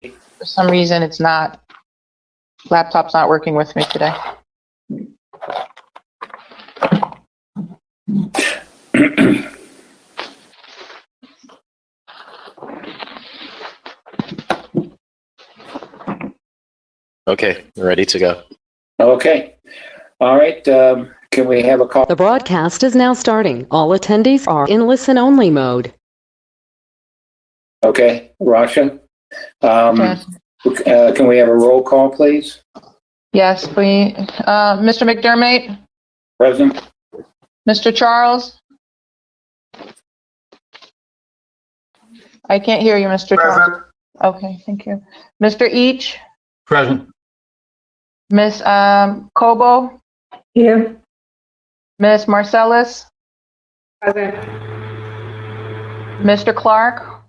For some reason, it's not, laptop's not working with me today. Okay, we're ready to go. Okay. All right. Can we have a call? The broadcast is now starting. All attendees are in listen-only mode. Okay, Rasha. Yes. Can we have a roll call, please? Yes, please. Mr. McDermott, Present. Mr. Charles. I can't hear you, Mr. Charles. Okay, thank you. Mr. Each, Present. Miss Cobo, Here. Miss Marcellus, Present. Mr. Clark,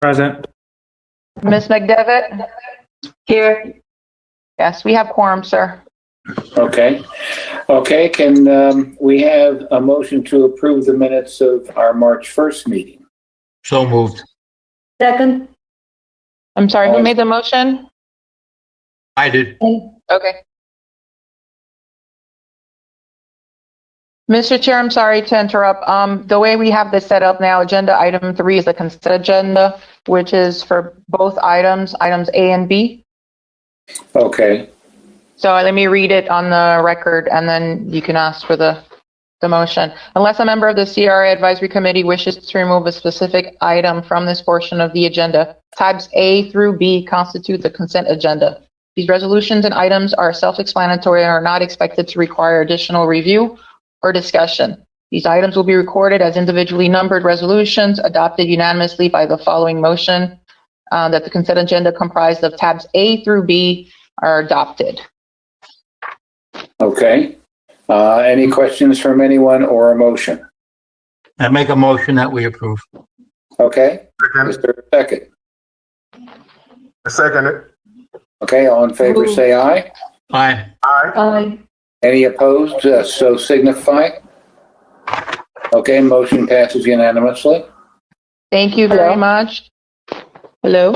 Present. Miss McDevitt. Here. Yes, we have quorum, sir. Okay. Okay. Can we have a motion to approve the minutes of our March 1st meeting? So moved. Second. I'm sorry, who made the motion? I did. Okay. Mr. Chair, I'm sorry to interrupt. The way we have this set up now, agenda item 3 is the consent agenda, which is for both items A and B. Okay. So let me read it on the record, and then you can ask for the motion. Unless a member of the CRA Advisory Committee wishes to remove a specific item from this portion of the agenda, tabs A through B constitute the consent agenda. These resolutions and items are self-explanatory and are not expected to require additional review or discussion. These items will be recorded as individually numbered resolutions adopted unanimously by the following motion, that the consent agenda comprised of tabs A through B are adopted. Okay. Any questions from anyone or a motion? I make a motion that we approve. Okay. Second. Is there a second? I second it. Okay. All in favor, say aye. Aye. Aye. Aye. Any opposed? So signify. Okay. Motion passes unanimously. Thank you very much. Hello?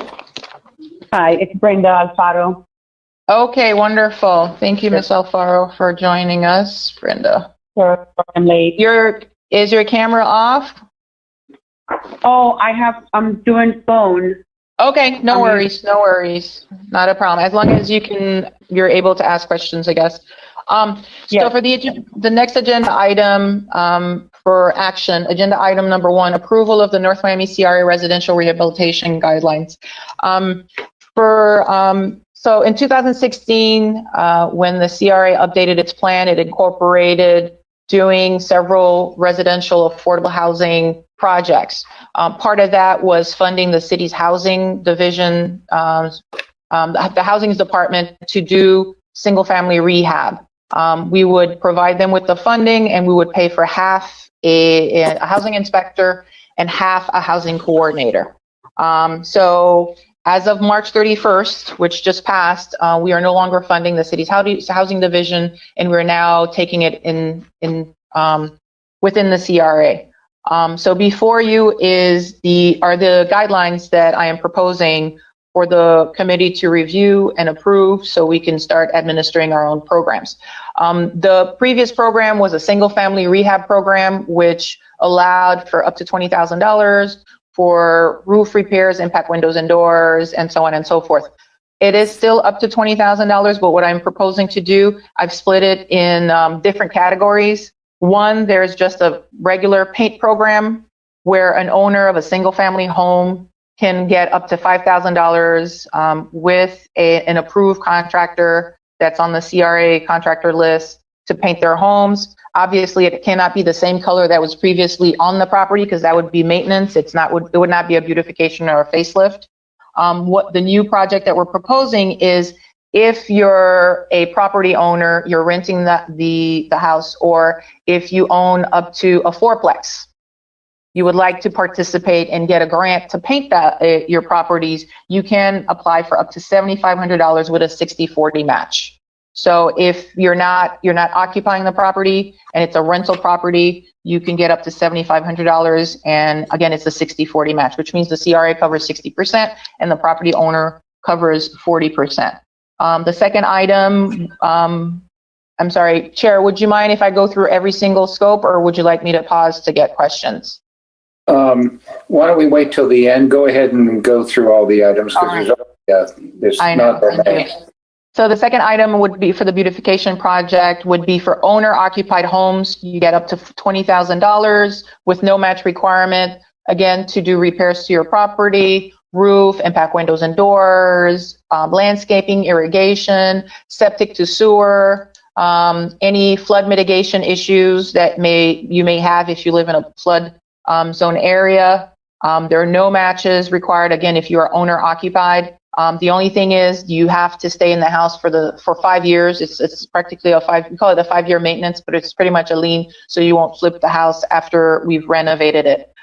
Hi, it's Brenda Alfaro. Okay, wonderful. Thank you, Ms. Alfaro, for joining us. Brenda, Sorry, I'm late. is your camera off? Oh, I'm doing phone. Okay, no worries, no worries. Not a problem. As long as you're able to ask questions, I guess. So Yes. for the next agenda item for action, agenda item number 1, approval of the North Miami CRA residential rehabilitation guidelines. So in 2016, when the CRA updated its plan, it incorporated doing several residential affordable housing projects. Part of that was funding the city's housing division, the housing department, to do single family rehab. We would provide them with the funding, and we would pay for half a housing inspector and half a housing coordinator. So as of March 31st, which just passed, we are no longer funding the city's housing division, and we're now taking it within the CRA. So before you are the guidelines that I am proposing for the committee to review and approve, so we can start administering our own programs. The previous program was a single family rehab program, which allowed for up to $20,000 for roof repairs, impact windows and doors, and so on and so forth. It is still up to $20,000, but what I'm proposing to do, I've split it in different categories. One, there's just a regular paint program where an owner of a single family home can get up to $5,000 with an approved contractor that's on the CRA contractor list to paint their homes. Obviously, it cannot be the same color that was previously on the property, because that would be maintenance. It would not be a beautification or a facelift. What the new project that we're proposing is, if you're a property owner, you're renting the house, or if you own up to a fourplex, you would like to participate and get a grant to paint your properties, you can apply for up to $7,500 with a 60-40 match. So if you're not occupying the property and it's a rental property, you can get up to $7,500. And again, it's a 60-40 match, which means the CRA covers 60% and the property owner covers 40%. The second item, I'm sorry, Chair, would you mind if I go through every single scope, or would you like me to pause to get questions? Why don't we wait till the end? Go ahead and go through all the items, All right. because there's I know, not that thank many. you. So the second item would be for the beautification project, would be for owner-occupied homes. You get up to $20,000 with no match requirement, again, to do repairs to your property, roof, impact windows and doors, landscaping, irrigation, septic to sewer, any flood mitigation issues that you may have if you live in a flood zone area. There are no matches required, again, if you are owner-occupied. The only thing is you have to stay in the house for 5 years. It's practically we call it a 5-year maintenance, but it's pretty much a lien, so you won't flip the house after we've renovated it.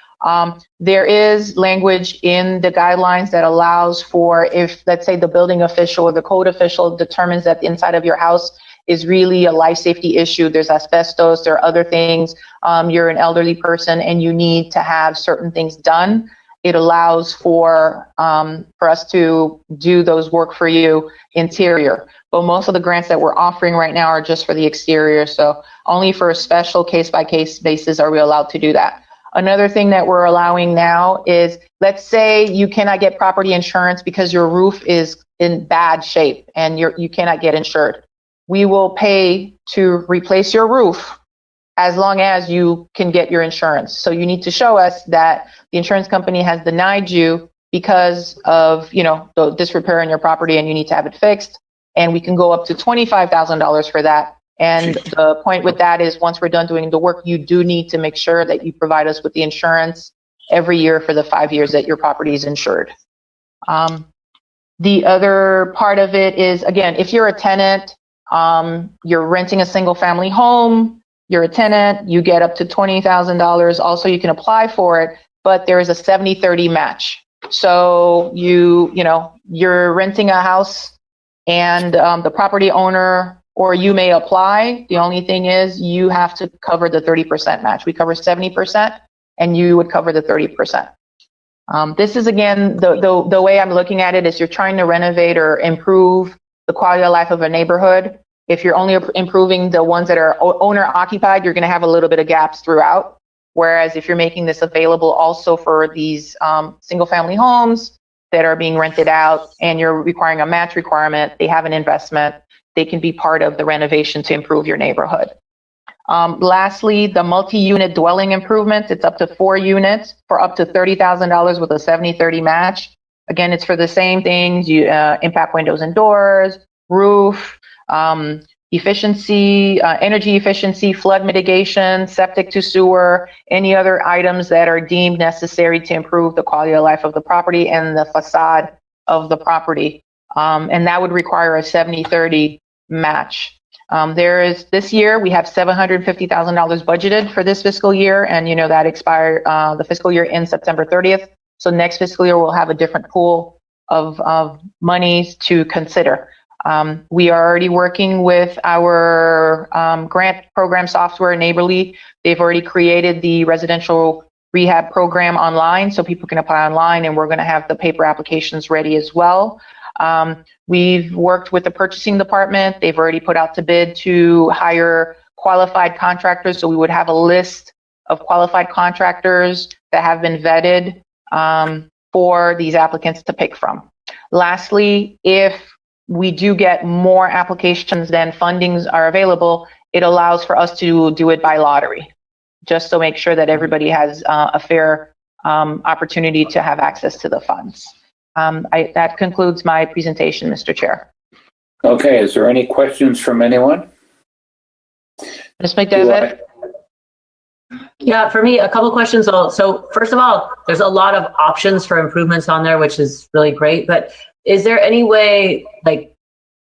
There is language in the guidelines that allows for, if, let's say, the building official or the code official determines that the inside of your house is really a life safety issue, there's asbestos, there are other things, you're an elderly person and you need to have certain things done, it allows for us to do those work for you interior. But most of the grants that we're offering right now are just for the exterior, so only for a special case-by-case basis are we allowed to do that. Another thing that we're allowing now is, let's say you cannot get property insurance because your roof is in bad shape and you cannot get insured. We will pay to replace your roof as long as you can get your insurance. So you need to show us that the insurance company has denied you because of, the disrepair in your property and you need to have it fixed. And we can go up to $25,000 for that. And the point with that is, once we're done doing the work, you do need to make sure that you provide us with the insurance every year for the 5 years that your property is insured. The other part of it is, again, if you're a tenant, you're renting a single family home, you're a tenant, you get up to $20,000. Also, you can apply for it, but there is a 70-30 match. So you're renting a house and the property owner, or you may apply. The only thing is you have to cover the 30% match. We cover 70% and you would cover the 30%. This is, again, the way I'm looking at it is, you're trying to renovate or improve the quality of life of a neighborhood. If you're only improving the ones that are owner occupied, you're going to have a little bit of gaps throughout. Whereas if you're making this available also for these single family homes that are being rented out and you're requiring a match requirement, they have an investment, they can be part of the renovation to improve your neighborhood. Lastly, the multi-unit dwelling improvement, it's up to 4 units for up to $30,000 with a 70-30 match. Again, it's for the same things, impact windows and doors, roof, efficiency, energy efficiency, flood mitigation, septic to sewer, any other items that are deemed necessary to improve the quality of life of the property and the facade of the property. And that would require a 70-30 match. This year, we have $750,000 budgeted for this fiscal year, and that expired, the fiscal year ends September 30th. So next fiscal year, we'll have a different pool of monies to consider. We are already working with our grant program software, Neighborly. They've already created the residential rehab program online, so people can apply online, and we're going to have the paper applications ready as well. We've worked with the purchasing department. They've already put out to bid to hire qualified contractors, so we would have a list of qualified contractors that have been vetted for these applicants to pick from. Lastly, if we do get more applications than fundings are available, it allows for us to do it by lottery, just to make sure that everybody has a fair opportunity to have access to the funds. That concludes my presentation, Mr. Chair. Okay, is there any questions from anyone? Ms. McDevitt? Yeah, for me, a couple questions. So first of all, there's a lot of options for improvements on there, which is really great. But is there any way, like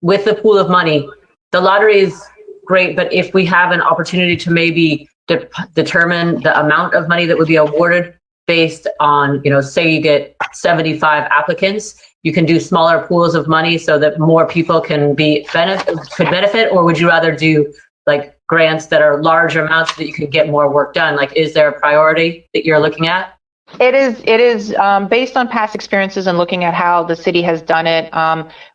with the pool of money, the lottery is great, but if we have an opportunity to maybe determine the amount of money that would be awarded based on, say you get 75 applicants, you can do smaller pools of money so that more people can could benefit, or would you rather do like grants that are larger amounts so that you can get more work done? Like, is there a priority that you're looking at? It is based on past experiences and looking at how the city has done it.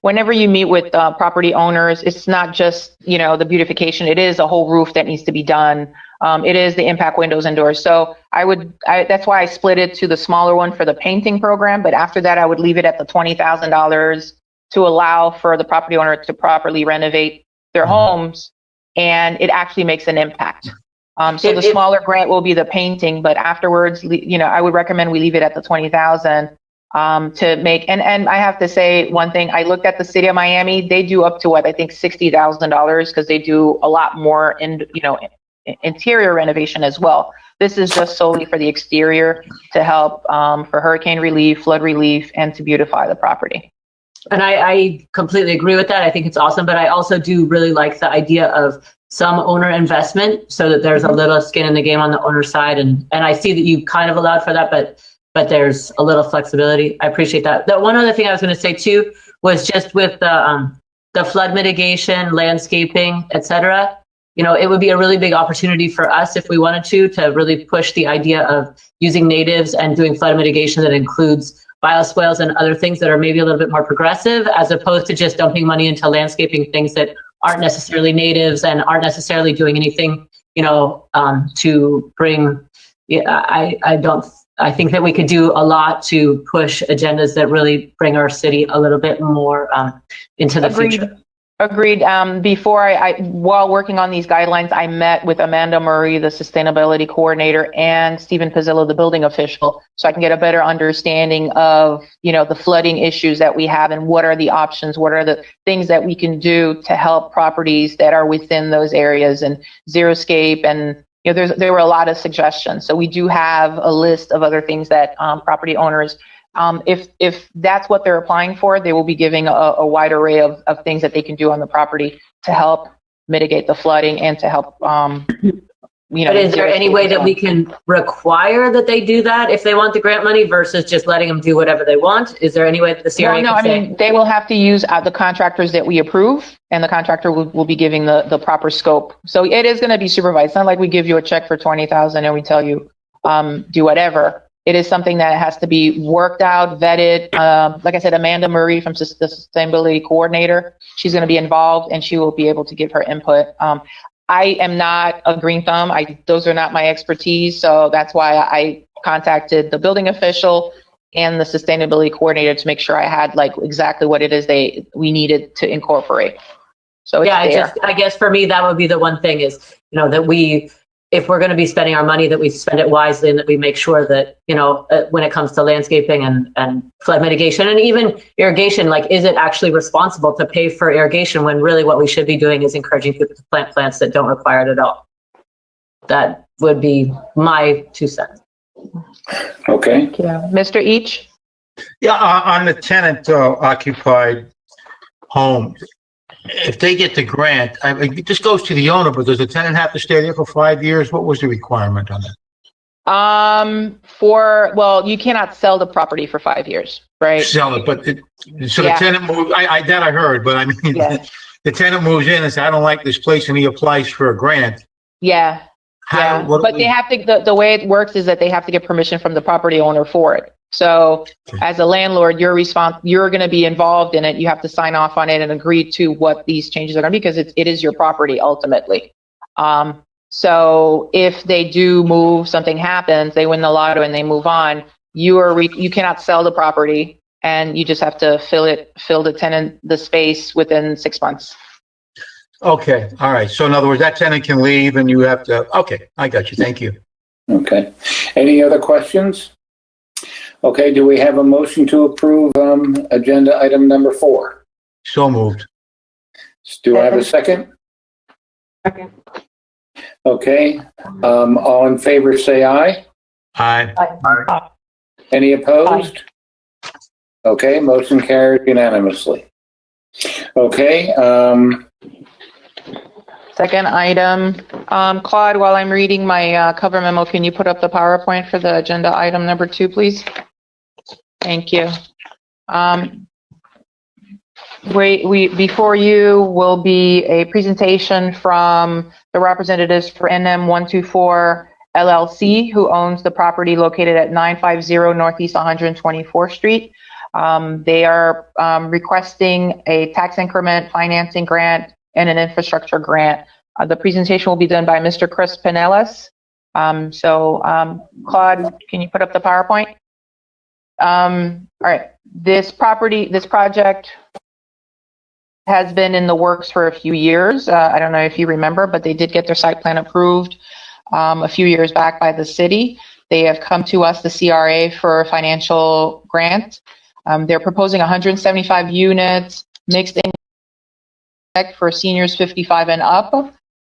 Whenever you meet with property owners, it's not just, the beautification. It is a whole roof that needs to be done. It is the impact windows and doors. So that's why I split it to the smaller one for the painting program. But after that, I would leave it at the $20,000 to allow for the property owner to properly renovate their homes. And it actually makes an impact. So the smaller grant will be the painting, but afterwards, I would recommend we leave it at the 20,000 to make. And I have to say one thing. I looked at the city of Miami. They do up to I think $60,000 because they do a lot more interior renovation as well. This is just solely for the exterior to help for hurricane relief, flood relief, and to beautify the property. And I completely agree with that. I think it's awesome, but I also do really like the idea of some owner investment so that there's a little skin in the game on the owner side. And I see that you kind of allowed for that, but there's a little flexibility. I appreciate that. The one other thing I was going to say too was just with the flood mitigation, landscaping, et cetera. It would be a really big opportunity for us if we wanted to really push the idea of using natives and doing flood mitigation that includes bioswales and other things that are maybe a little bit more progressive, as opposed to just dumping money into landscaping things that aren't necessarily natives and aren't necessarily doing anything, to bring. I think that we could do a lot to push agendas that really bring our city a little bit more into the future. Agreed. While working on these guidelines, I met with Amanda Murray, the sustainability coordinator, and Stephen Pizzillo, the building official, so I can get a better understanding of, the flooding issues that we have and what are the options, what are the things that we can do to help properties that are within those areas and xeriscape. And, there were a lot of suggestions. So we do have a list of other things that property owners, if that's what they're applying for, they will be giving a wide array of things that they can do on the property to help mitigate the flooding and to help, But is there any way that we can require that they do that if they want the grant money versus just letting them do whatever they want? Is there any way that the CRA No, can say? they will have to use the contractors that we approve, and the contractor will be giving the proper scope. So it is going to be supervised. It's not like we give you a check for 20,000 and we tell you do whatever. It is something that has to be worked out, vetted. Like I said, Amanda Murray from the sustainability coordinator, she's going to be involved and she will be able to give her input. I am not a green thumb. Those are not my expertise. So that's why I contacted the building official and the sustainability coordinator to make sure I had exactly what it is we needed to incorporate. So it's there. I guess for me, that would be the one thing is, that if we're going to be spending our money, that we spend it wisely and that we make sure that, when it comes to landscaping and flood mitigation and even irrigation, is it actually responsible to pay for irrigation when really what we should be doing is encouraging people to plant plants that don't require it at all? That would be my 2 cents. Okay. Yeah. Mr. Each? Yeah, on the tenant occupied homes, if they get the grant, it just goes to the owner, but does the tenant have to stay there for 5 years? What was the requirement on that? You cannot sell the property for 5 years, right? Sell it, but the tenant moved, that I heard, but I mean, the tenant moves in and says, I don't like this place, and he applies for a grant. Yeah. But they have to, the way it works is that they have to get permission from the property owner for it. So as a landlord, you're going to be involved in it. You have to sign off on it and agree to what these changes are going to be because it is your property ultimately. So if they do move, something happens, they win the lotto and they move on, you cannot sell the property and you just have to fill the tenant, the space within 6 months. Okay. All right. So in other words, that tenant can leave and you have to, okay, I got you. Thank you. Okay. Any other questions? Okay, do we have a motion to approve agenda item number 4? So moved. Do I have a second? Second. Okay, all in favor say aye. Aye. Any opposed? Okay, motion carried unanimously. Okay. Second item, Claude, while I'm reading my cover memo, can you put up the PowerPoint for the agenda item number 2, please? Thank you. Before you will be a presentation from the representatives for NM 124 LLC, who owns the property located at 950 Northeast 124th Street. They are requesting a tax increment financing grant and an infrastructure grant. The presentation will be done by Mr. Chris Pinellas. Claude, can you put up the PowerPoint? All right, this project has been in the works for a few years. I don't know if you remember, but they did get their site plan approved a few years back by the city. They have come to us, the CRA, for a financial grant. They're proposing 175 units, mixed in for seniors 55 and up,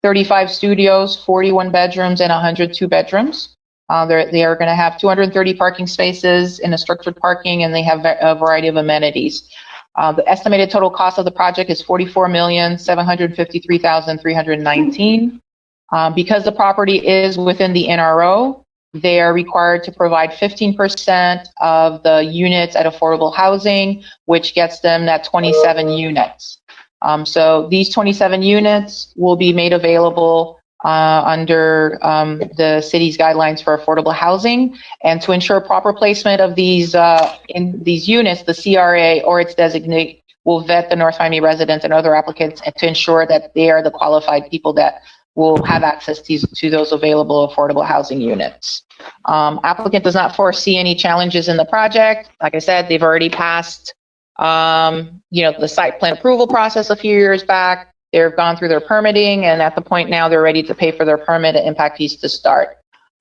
35 studios, 41 bedrooms, and 102 bedrooms. They are going to have 230 parking spaces in a structured parking, and they have a variety of amenities. The estimated total cost of the project is $44,753,319. Because the property is within the NRO, they are required to provide 15% of the units at affordable housing, which gets them that 27 units. So these 27 units will be made available under the city's guidelines for affordable housing. And to ensure proper placement of these in these units, the CRA or its designate will vet the North Miami residents and other applicants and to ensure that they are the qualified people that will have access to those available affordable housing units. Applicant does not foresee any challenges in the project. Like I said, they've already passed the site plan approval process a few years back. They've gone through their permitting, and at the point now they're ready to pay for their permit and impact fees to start.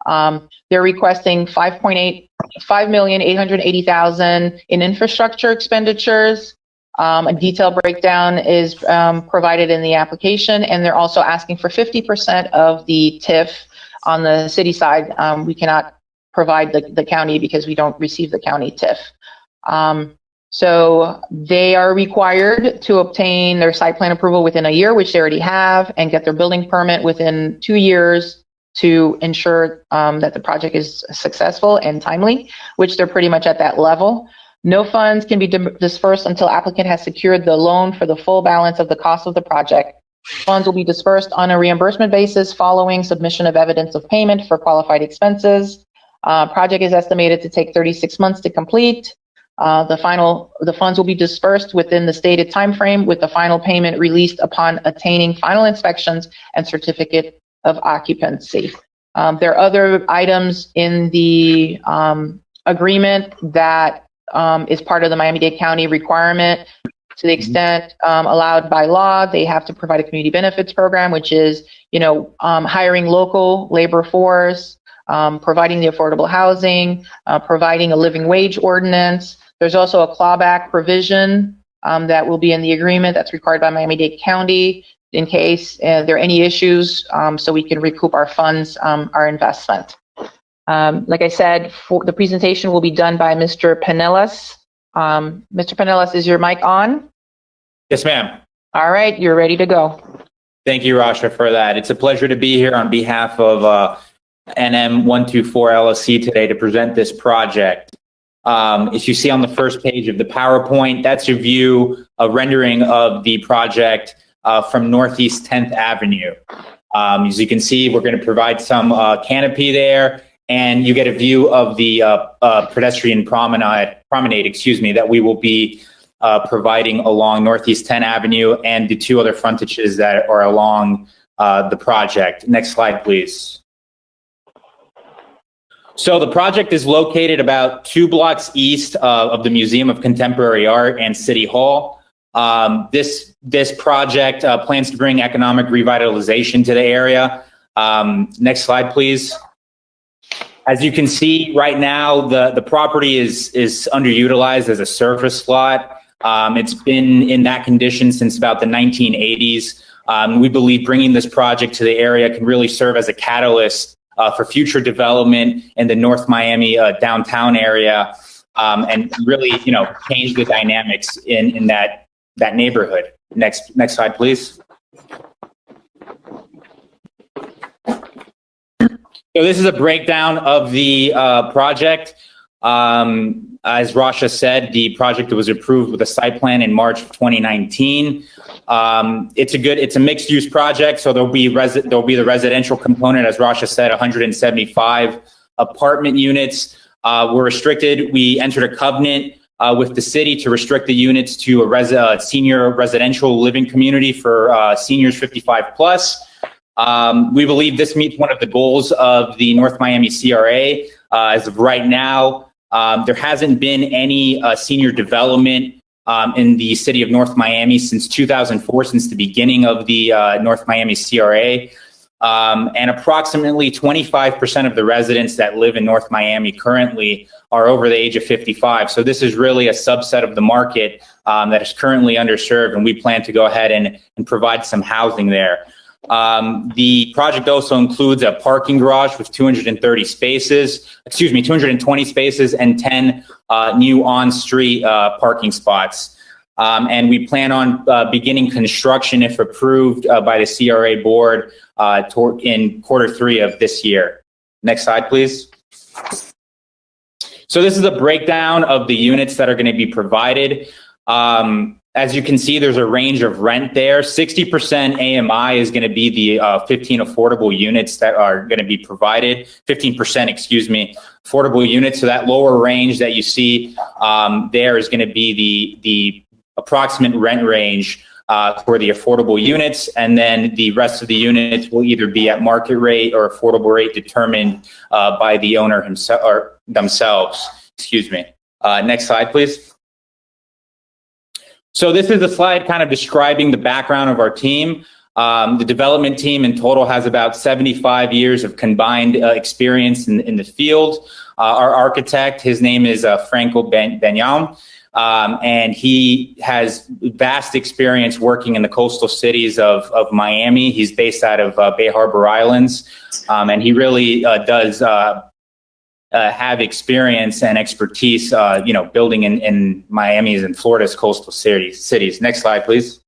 They're requesting $5,880,000 in infrastructure expenditures. A detailed breakdown is provided in the application, and they're also asking for 50% of the TIF on the city side. We cannot provide the county because we don't receive the county TIF. So they are required to obtain their site plan approval within a year, which they already have, and get their building permit within 2 years to ensure that the project is successful and timely, which they're pretty much at that level. No funds can be dispersed until applicant has secured the loan for the full balance of the cost of the project. Funds will be dispersed on a reimbursement basis following submission of evidence of payment for qualified expenses. Project is estimated to take 36 months to complete. The funds will be dispersed within the stated time frame, with the final payment released upon attaining final inspections and certificate of occupancy. There are other items in the agreement that is part of the Miami-Dade County requirement. To the extent allowed by law, they have to provide a community benefits program, which is, hiring local labor force, providing the affordable housing, providing a living wage ordinance. There's also a clawback provision that will be in the agreement that's required by Miami-Dade County in case there are any issues, so we can recoup our funds, our investment. Like I said, the presentation will be done by Mr. Pinellas. Mr. Pinellas, is your mic on? Yes, ma'am. All right, you're ready to go. Thank you, Rasha, for that. It's a pleasure to be here on behalf of NM124 LLC today to present this project. As you see on the first page of the PowerPoint, that's a view, a rendering of the project from Northeast 10th Avenue. As you can see, we're going to provide some canopy there, and you get a view of the pedestrian promenade, that we will be providing along Northeast 10th Avenue and the two other frontages that are along the project. Next slide, please. So the project is located about 2 blocks east of the Museum of Contemporary Art and City Hall. This project plans to bring economic revitalization to the area. Next slide, please. As you can see right now, the property is underutilized as a surface lot. It's been in that condition since about the 1980s. We believe bringing this project to the area can really serve as a catalyst for future development in the North Miami downtown area, and really, change the dynamics in that neighborhood. Next slide, please. So this is a breakdown of the project. As Rasha said, the project was approved with a site plan in March of 2019. It's a mixed use project, so there'll be the residential component, as Rasha said, 175 apartment units. We're restricted. We entered a covenant with the city to restrict the units to a senior residential living community for seniors 55 plus. We believe this meets one of the goals of the North Miami CRA. As of right now, there hasn't been any senior development in the city of North Miami since 2004, since the beginning of the North Miami CRA. And approximately 25% of the residents that live in North Miami currently are over the age of 55. So this is really a subset of the market that is currently underserved, and we plan to go ahead and provide some housing there. The project also includes a parking garage with 220 spaces and 10 new on-street parking spots. And we plan on beginning construction, if approved by the CRA board, in Q3 of this year. Next slide, please. So this is a breakdown of the units that are going to be provided. As you can see, there's a range of rent there. 60% AMI is going to be the 15 affordable units that are going to be provided. 15%, affordable units. So that lower range that you see there is going to be the approximate rent range for the affordable units, and then the rest of the units will either be at market rate or affordable rate determined by the owner himself or themselves. Next slide, please. So this is a slide kind of describing the background of our team. The development team in total has about 75 years of combined experience in the field. Our architect, his name is Franco Benyam. And he has vast experience working in the coastal cities of Miami. He's based out of Bay Harbor Islands, and he really does have experience and expertise, building in Miami's and Florida's coastal cities. Next slide, please.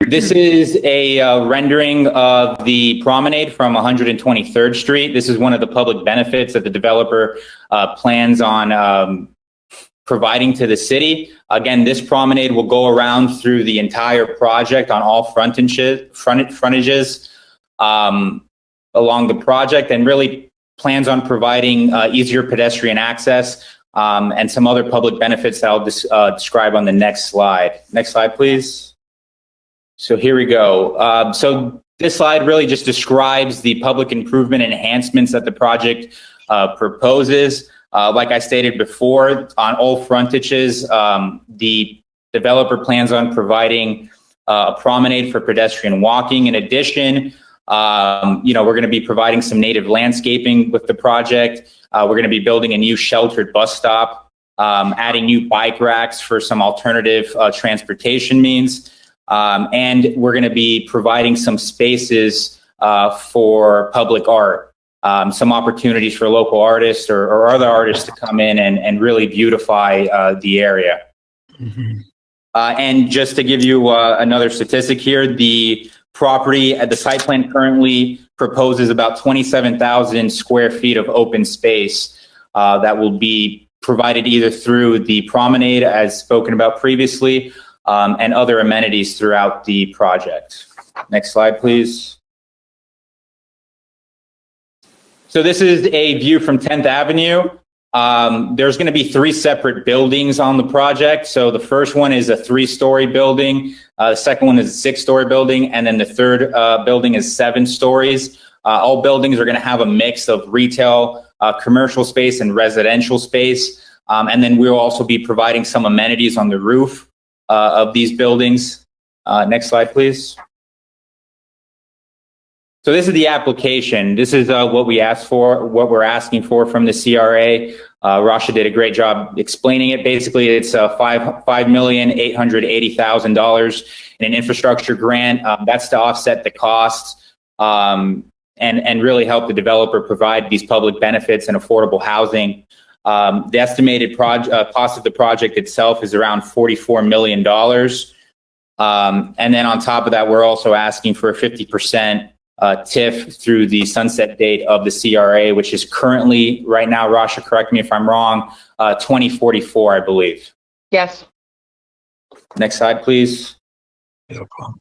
This is a rendering of the promenade from 123rd Street. This is one of the public benefits that the developer plans on providing to the city. Again, this promenade will go around through the entire project on all frontages along the project, and really plans on providing easier pedestrian access and some other public benefits that I'll describe on the next slide. Next slide, please. So here we go. So this slide really just describes the public improvement enhancements that the project proposes. Like I stated before, on all frontages, the developer plans on providing a promenade for pedestrian walking. In addition, we're going to be providing some native landscaping with the project. We're going to be building a new sheltered bus stop, adding new bike racks for some alternative transportation means. And we're going to be providing some spaces for public art. Some opportunities for local artists or other artists to come in and really beautify the area. Mm-hmm. And just to give you another statistic here, the property at the site plan currently proposes about 27,000 square feet of open space that will be provided either through the promenade, as spoken about previously, and other amenities throughout the project. Next slide, please. So this is a view from 10th Avenue. There's going to be 3 separate buildings on the project. So the first one is a 3-story building. The second one is a 6-story building. And then the third building is 7 stories. All buildings are going to have a mix of retail, commercial space, and residential space. And then we'll also be providing some amenities on the roof of these buildings. Next slide, please. So this is the application. This is what we asked for, what we're asking for from the CRA. Rasha did a great job explaining it. Basically, it's $5,880,000 in an infrastructure grant. That's to offset the costs and really help the developer provide these public benefits and affordable housing. The estimated cost of the project itself is around $44 million. And then on top of that, we're also asking for a 50% TIF through the sunset date of the CRA, which is currently, right now, Rasha, correct me if I'm wrong, 2044, I believe. Yes. Next slide, please. No problem.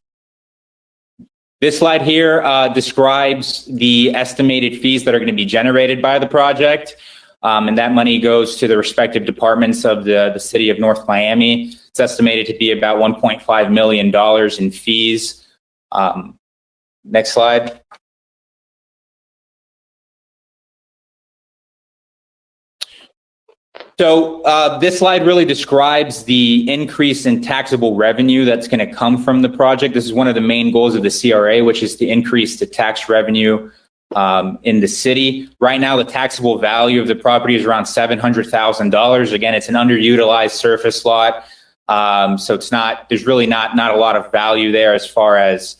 This slide here describes the estimated fees that are going to be generated by the project. And that money goes to the respective departments of the city of North Miami. It's estimated to be about $1.5 million in fees. Next slide. So this slide really describes the increase in taxable revenue that's going to come from the project. This is one of the main goals of the CRA, which is to increase the tax revenue in the city. Right now, the taxable value of the property is around $700,000. Again, it's an underutilized surface lot. So it's not, there's really not a lot of value there as far as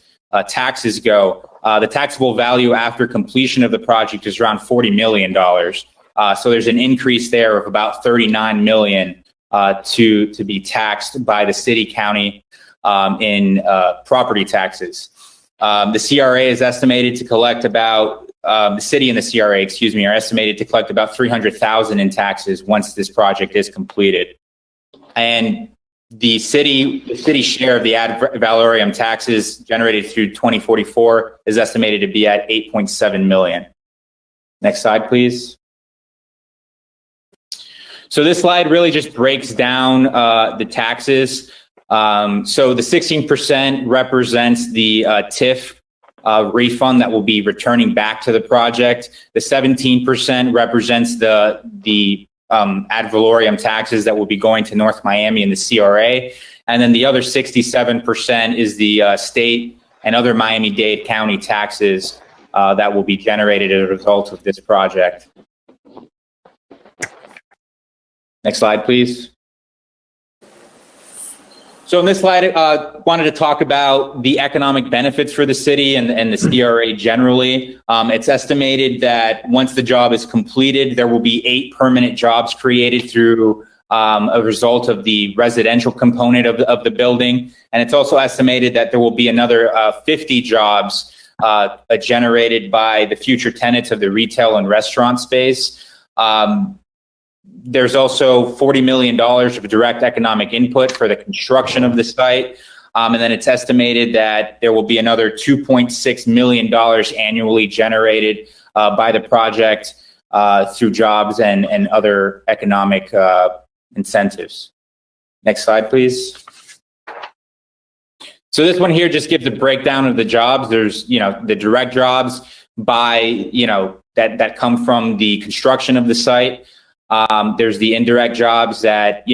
taxes go. The taxable value after completion of the project is around $40 million. So there's an increase there of about $39 million to be taxed by the city county in property taxes. The CRA is estimated to collect about the city and the CRA, excuse me, are estimated to collect about $300,000 in taxes once this project is completed. And the city share of the ad valorem taxes generated through 2044 is estimated to be at $8.7 million. Next slide, please. So this slide really just breaks down the taxes. So the 16% represents the TIF refund that will be returning back to the project. The 17% represents the ad valorem taxes that will be going to North Miami and the CRA. And then the other 67% is the state and other Miami-Dade County taxes that will be generated as a result of this project. Next slide, please. So in this slide, I wanted to talk about the economic benefits for the city and the CRA generally. It's estimated that once the job is completed, there will be 8 permanent jobs created through a result of the residential component of the building. And it's also estimated that there will be another 50 jobs generated by the future tenants of the retail and restaurant space. There's also $40 million of direct economic input for the construction of the site. And then it's estimated that there will be another $2.6 million annually generated by the project through jobs and other economic incentives. Next slide, please. So this one here just gives a breakdown of the jobs. There's, the direct jobs by, that come from the construction of the site. There's the indirect jobs that,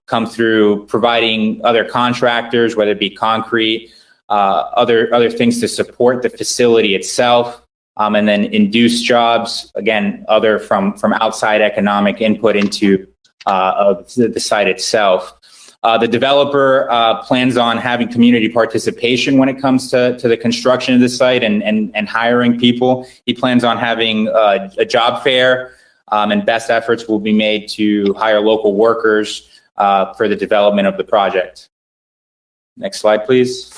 come through providing other contractors, whether it be concrete, other things to support the facility itself. And then induced jobs, again, other from outside economic input into the site itself. The developer plans on having community participation when it comes to the construction of the site and hiring people. He plans on having a job fair. And best efforts will be made to hire local workers for the development of the project. Next slide, please.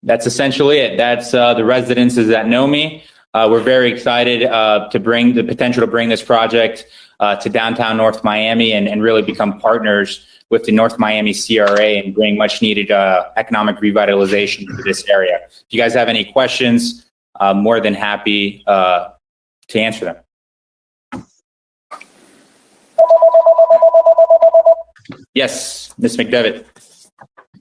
That's essentially it. That's the residences that know me. We're very excited to bring the potential to bring this project to downtown North Miami and really become partners with the North Miami CRA and bring much needed economic revitalization to this area. If you guys have any questions, I'm more than happy to answer them. Yes, Ms. McDevitt.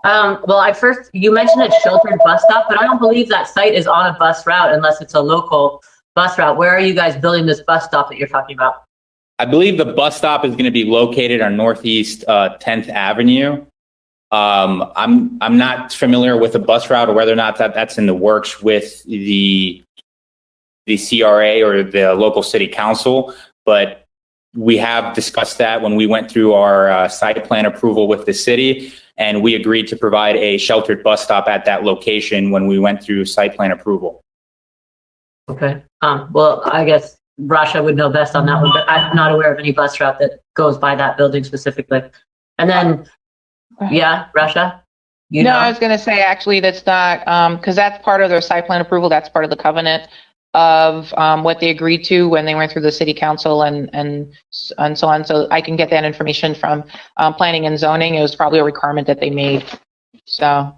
Well, you mentioned a sheltered bus stop, but I don't believe that site is on a bus route unless it's a local bus route. Where are you guys building this bus stop that you're talking about? I believe the bus stop is going to be located on Northeast 10th Avenue. I'm not familiar with the bus route or whether or not that's in the works with the CRA or the local city council, but we have discussed that when we went through our site plan approval with the city, and we agreed to provide a sheltered bus stop at that location when we went through site plan approval. Okay. Well, I guess Rasha would know best on that one, but I'm not aware of any bus route that goes by that building specifically. And then, yeah, Rasha? You No, know? I was going to say, actually, that's not, because that's part of their site plan approval. That's part of the covenant of what they agreed to when they went through the city council and so on. So I can get that information from planning and zoning. It was probably a requirement that they made. So,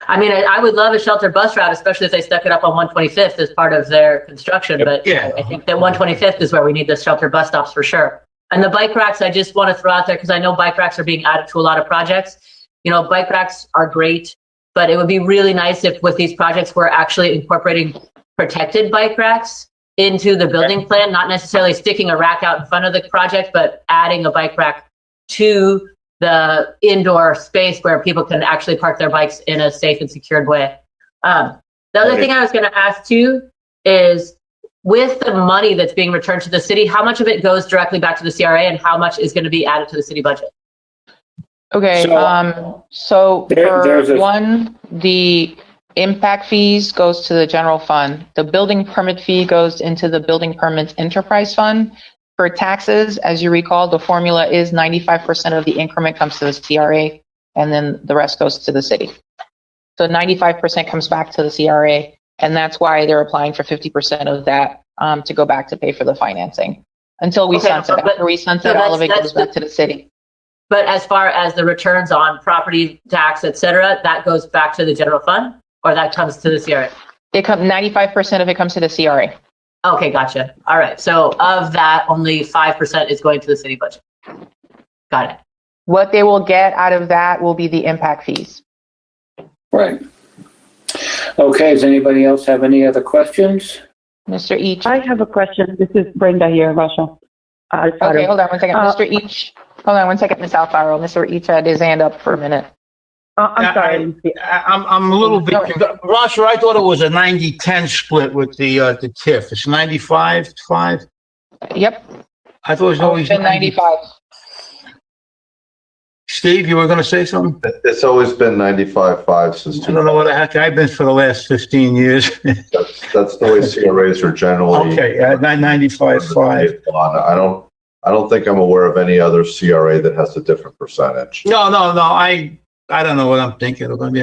I mean, I would love a shelter bus route, especially if they stuck it up on 125th as part of their construction. But Yeah. I think that 125th is where we need the shelter bus stops for sure. And the bike racks, I just want to throw out there because I know bike racks are being added to a lot of projects. You know, bike racks are great, but it would be really nice if with these projects we're actually incorporating protected bike racks into the building plan, not necessarily sticking a rack out in front of the project, but adding a bike rack to the indoor space where people can actually park their bikes in a safe and secured way. The other thing I was going to ask too is with the money that's being returned to the city, how much of it goes directly back to the CRA and how much is going to be added to the city budget? okay. So there's for a- one, the impact fees goes to the general fund. The building permit fee goes into the building permit enterprise fund. For taxes, as you recall, the formula is 95% of the increment comes to the CRA, and then the rest goes to the city. So 95% comes back to the CRA, and that's why they're applying for 50% of that to go back to pay for the financing until we Okay, sunset. but- After we sunset, so all of it that's goes back to the city. But as far as the returns on property tax, et cetera, that goes back to the general fund or that comes to the CRA? 95% of it comes to the CRA. Okay, gotcha. All right. So of that, only 5% is going to the city budget. Got it. What they will get out of that will be the impact fees. Right. Okay, does anybody else have any other questions? Mr. Each. I have a question. This is Brenda here, Russia. Okay, hold on one second. Mr. Each. Hold on one second, Ms. Alfaro. Mr. Each had his hand up for a minute. I'm sorry. I'm a little bit, Roger, I thought it was a 90-10 split with the TIF. It's 95-5? Yep. I thought it was always Been 95. Steve, you were going to say something? It's always been 95-5 since I don't know what the heck I've been for the last 15 years. that's the way CRAs are generally. Okay, 95-5. I don't think I'm aware of any other CRA that has a different percentage. No. I don't know what I'm thinking. I thought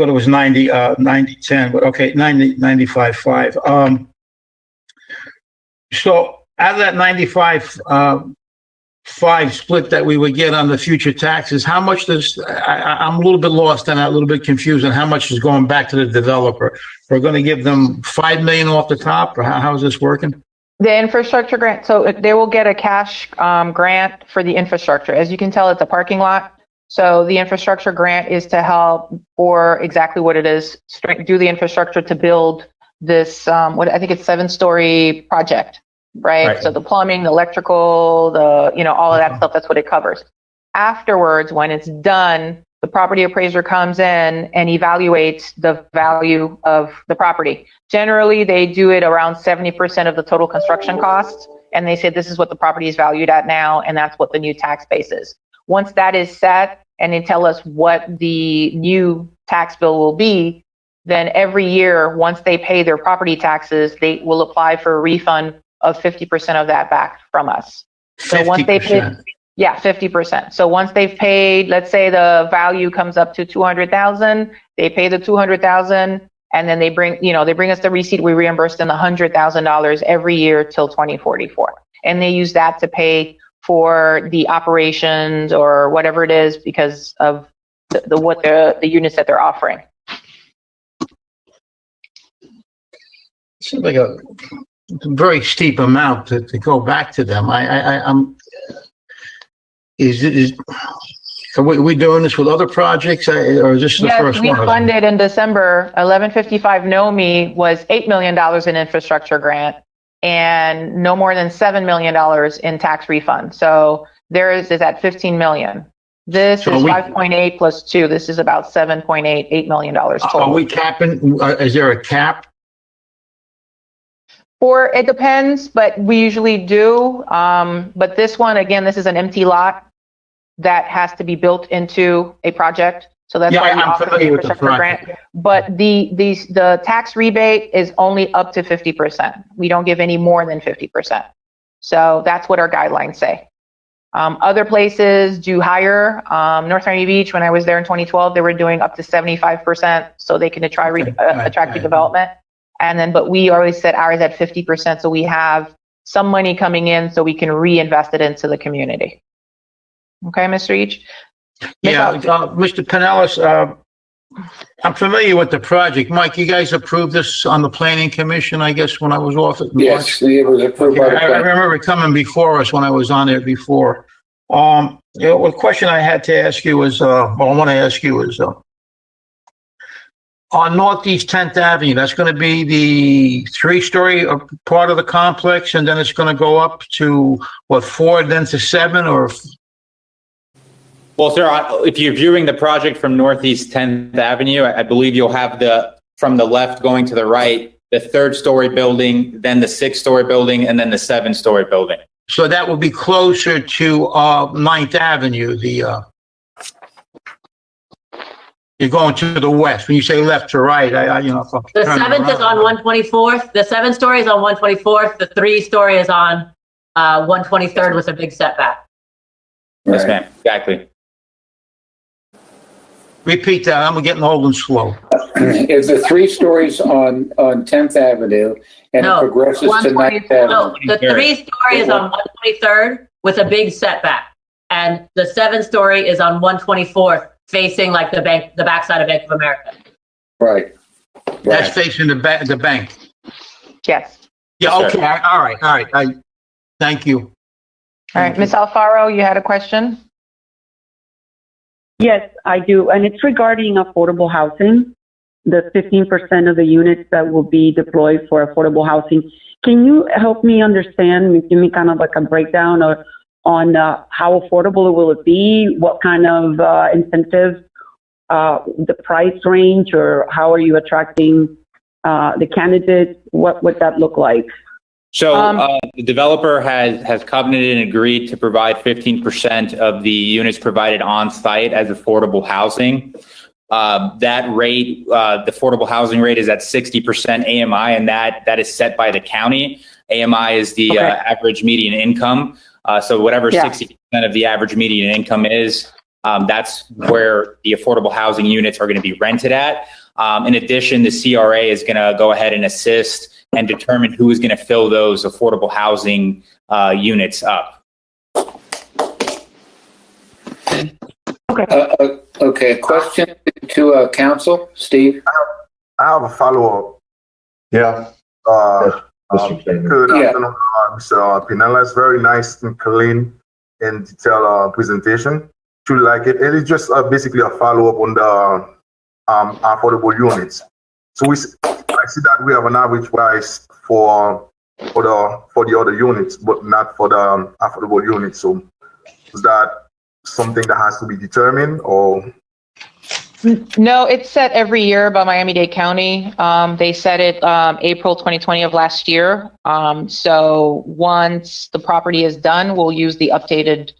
it was 90-10, but okay, 95-5. So out of that 95-5 split that we would get on the future taxes, how much does, I'm a little bit lost and a little bit confused on how much is going back to the developer. We're going to give them $5 million off the top, or how is this working? The infrastructure grant, so they will get a cash grant for the infrastructure. As you can tell, it's a parking lot. So the infrastructure grant is to help for exactly what it is, do the infrastructure to build this, what I think it's 7-story project, right? So the plumbing, the electrical, all of that stuff, that's what it covers. Afterwards, when it's done, the property appraiser comes in and evaluates the value of the property. Generally, they do it around 70% of the total construction costs, and they say this is what the property is valued at now, and that's what the new tax base is. Once that is set and they tell us what the new tax bill will be, then every year, once they pay their property taxes, they will apply for a refund of 50% of that back from us. So once they pay, 50%. So once they've paid, let's say the value comes up to 200,000, they pay the 200,000, and then they bring us the receipt. We reimburse them the $100,000 every year till 2044, and they use that to pay for the operations or whatever it is because of the units that they're offering. Seems like a very steep amount to go back to them. Are we doing this with other projects, or is this the first Yes, one? we funded in December. 1155 NOMI was $8 million in infrastructure grant and no more than $7 million in tax refund. So theirs is at $15 million. This is 5.8 plus 2. This is about $7.8 million total. Are we capping? Is there a cap? It depends, but we usually do. But this one, again, this is an empty lot that has to be built into a project. So that's why we offer the infrastructure grant. But the tax rebate is only up to 50%. We don't give any more than 50%. So that's what our guidelines say. Other places do higher. North Miami Beach, when I was there in 2012, they were doing up to 75% so they can attract redevelopment. And then, but we always set ours at 50%, so we have some money coming in so we can reinvest it into the community. Okay, Mr. Each? Yeah, Mr. Pinellas, I'm familiar with the project. Mike, you guys approved this on the planning commission, I guess, when I was off it? Yes, it was approved by the I planning. remember it coming before us when I was on there before. The question I had to ask you is, I want to ask you is, on Northeast 10th Avenue, that's going to be the 3-story part of the complex, and then it's going to go up to, what, 4, then to 7, or? Well, sir, if you're viewing the project from Northeast 10th Avenue, I believe you'll have from the left going to the right, the 3rd-story building, then the 6th-story building, and then the 7th-story building. So that will be closer to 9th Avenue, you're going to the west. When you say left to right, The 7th is on 124th. The 7th story is on 124th. The 3-story is on 123rd with a big setback. Yes, ma'am. Exactly. Repeat that. I'm getting old and slow. Is the 3 stories on 10th Avenue and No. it progresses to 9th No, Avenue? the 3-story is on 123rd with a big setback. And the 7th-story is on 124th, facing like the backside of Bank of America. Right. That's facing the bank. Yes. Yeah, okay. All right. Thank you. All right, Ms. Alfaro, you had a question? Yes, I do. And it's regarding affordable housing, the 15% of the units that will be deployed for affordable housing. Can you help me understand, give me kind of like a breakdown on how affordable will it be? What kind of incentives, the price range, or how are you attracting the candidates? What would that look like? So the developer has covenanted and agreed to provide 15% of the units provided on site as affordable housing. That rate, the affordable housing rate, is at 60% AMI, and that is set by the county. AMI is the average median income. So whatever 60% of the average median income is, that's where the affordable housing units are going to be rented at. In addition, the CRA is going to go ahead and assist and determine who is going to fill those affordable housing units up. Okay, question to council, Steve? I have a follow-up. Yeah. Mr. Chairman. Good afternoon, Mr. Pinellas. Very nice and clean and detailed presentation. Truly like it. It is just basically a follow-up on the affordable units. So I see that we have an average price for the other units, but not for the affordable units. So is that something that has to be determined, or? No, it's set every year by Miami-Dade County. They set it April 2020 of last year. So once the property is done, we'll use the updated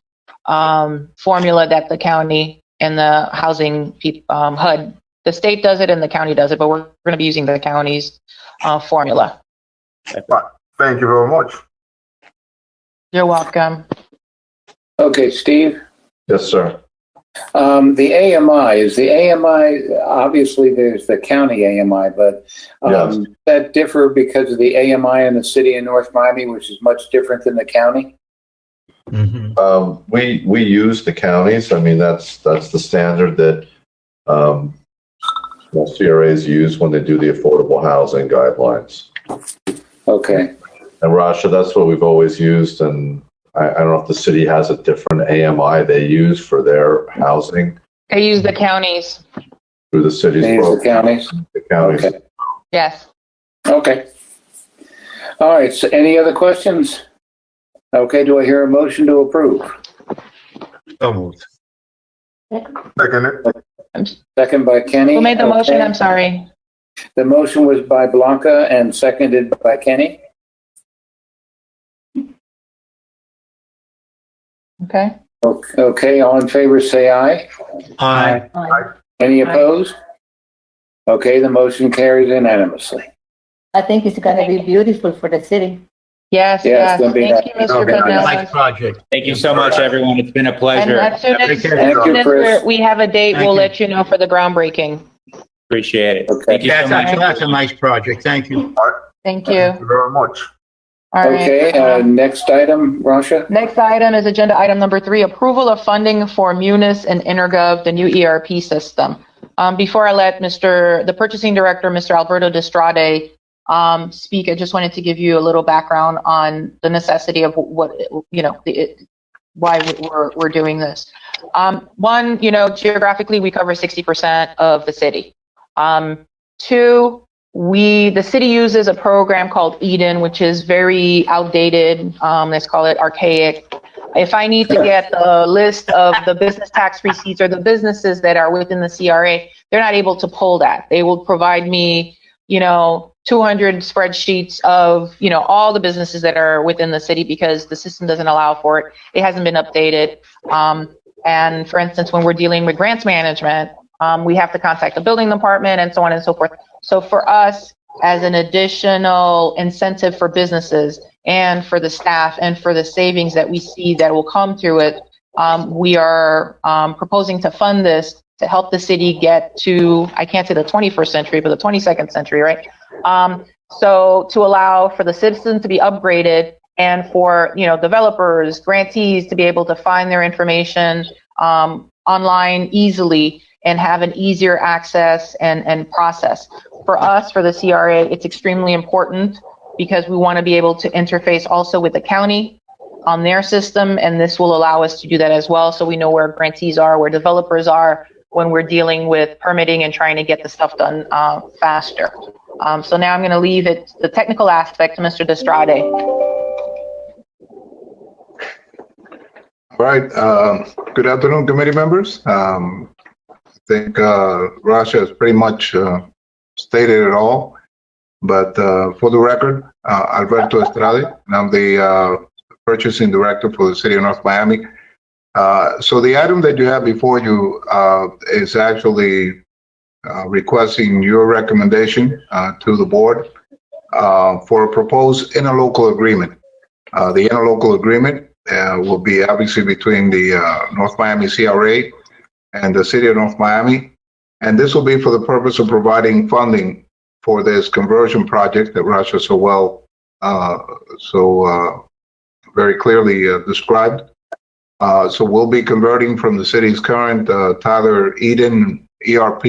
formula that the county and the housing HUD, the state does it and the county does it, but we're going to be using the county's formula. Thank you very much. You're welcome. Okay, Steve? Yes, sir. The AMI, is the AMI, obviously there's the county AMI, but Yes. that differ because of the AMI in the city of North Miami, which is much different than the county? Mm-hmm. We use the counties. I mean, that's the standard that most CRAs use when they do the affordable housing guidelines. Okay. And Rasha, that's what we've always used. And I don't know if the city has a different AMI they use for their housing They use the counties. through the city's They use the program. counties? The counties. Okay. Yes. Okay. All right, so any other questions? Okay, do I hear a motion to approve? So moved. Second by Kenny. Who made the motion? Okay. I'm sorry. The motion was by Blanca and seconded by Kenny. Okay. Okay, all in favor, say aye. Aye. Any opposed? Okay, the motion carries unanimously. I think it's gonna be beautiful for the city. Yes, Yeah, yes. it's gonna be Thank you, Mr. Okay, Nice Pinellas. project. Thank you so much, everyone. It's been a And pleasure. as soon Take as, care. Thank you, Chris. we have a date, Thank we'll you. let you know for the groundbreaking. Appreciate it. Okay. Thank you Yeah, so much. that's a nice project. Thank you. Thank Thank you. you very much. All right. Okay, next item, Rasha? Next item is agenda item number 3, approval of funding for Munis and Intergov, the new ERP system. Before I let the purchasing director, Mr. Alberto Destrade, speak, I just wanted to give you a little background on the necessity of what, why we're doing this. One, geographically, we cover 60% of the city. Two, the city uses a program called Eden, which is very outdated. Let's call it archaic. If I need to get the list of the business tax receipts or the businesses that are within the CRA, they're not able to pull that. They will provide me, 200 spreadsheets of, all the businesses that are within the city because the system doesn't allow for it. It hasn't been updated. And for instance, when we're dealing with grants management, we have to contact the building department and so on and so forth. So for us, as an additional incentive for businesses and for the staff and for the savings that we see that will come through it, we are proposing to fund this to help the city get to, I can't say the 21st century, but the 22nd century, right? So to allow for the citizen to be upgraded and for, developers, grantees to be able to find their information online easily and have an easier access and process. For us, for the CRA, it's extremely important because we want to be able to interface also with the county on their system, and this will allow us to do that as well, so we know where grantees are, where developers are, when we're dealing with permitting and trying to get the stuff done faster. So now I'm going to leave the technical aspect to Mr. Destrade. All right. Good afternoon, committee members. I think Rasha has pretty much stated it all. But for the record, Alberto Estrade, and I'm the purchasing director for the city of North Miami. So the item that you have before you is actually requesting your recommendation to the board for a proposed interlocal agreement. The interlocal agreement will be obviously between the North Miami CRA and the city of North Miami. And this will be for the purpose of providing funding for this conversion project that Rasha very clearly described. So we'll be converting from the city's current Tyler Eden ERP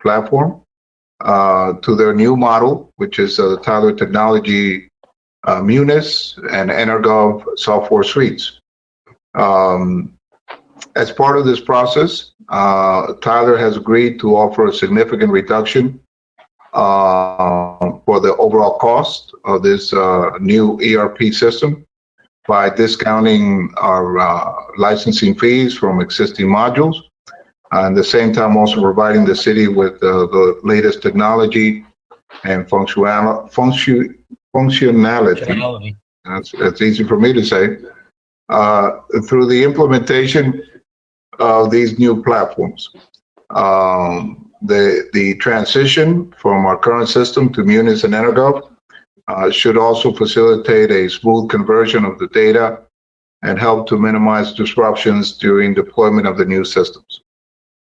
platform to their new model, which is the Tyler Technology Munis and Energov software suites. As part of this process, Tyler has agreed to offer a significant reduction for the overall cost of this new ERP system by discounting our licensing fees from existing modules, and at the same time also providing the city with the latest technology and functionality. That's easy for me to say, through the implementation of these new platforms. The transition from our current system to Munis and Energov should also facilitate a smooth conversion of the data and help to minimize disruptions during deployment of the new systems.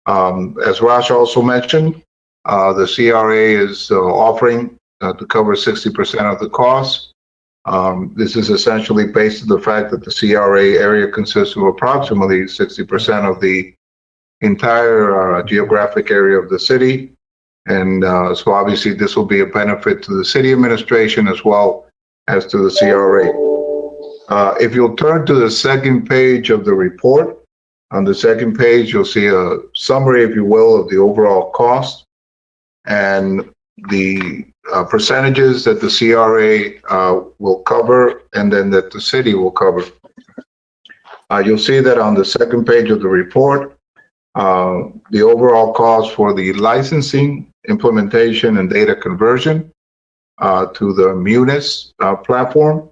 As Raj also mentioned, the CRA is offering to cover 60% of the costs. This is essentially based on the fact that the CRA area consists of approximately 60% of the entire geographic area of the city. And so obviously this will be a benefit to the city administration as well as to the CRA. If you'll turn to the second page of the report, on the second page, you'll see a summary, if you will, of the overall cost and the percentages that the CRA will cover and then that the city will cover. You'll see that on the second page of the report, the overall cost for the licensing, implementation, and data conversion to the Munis platform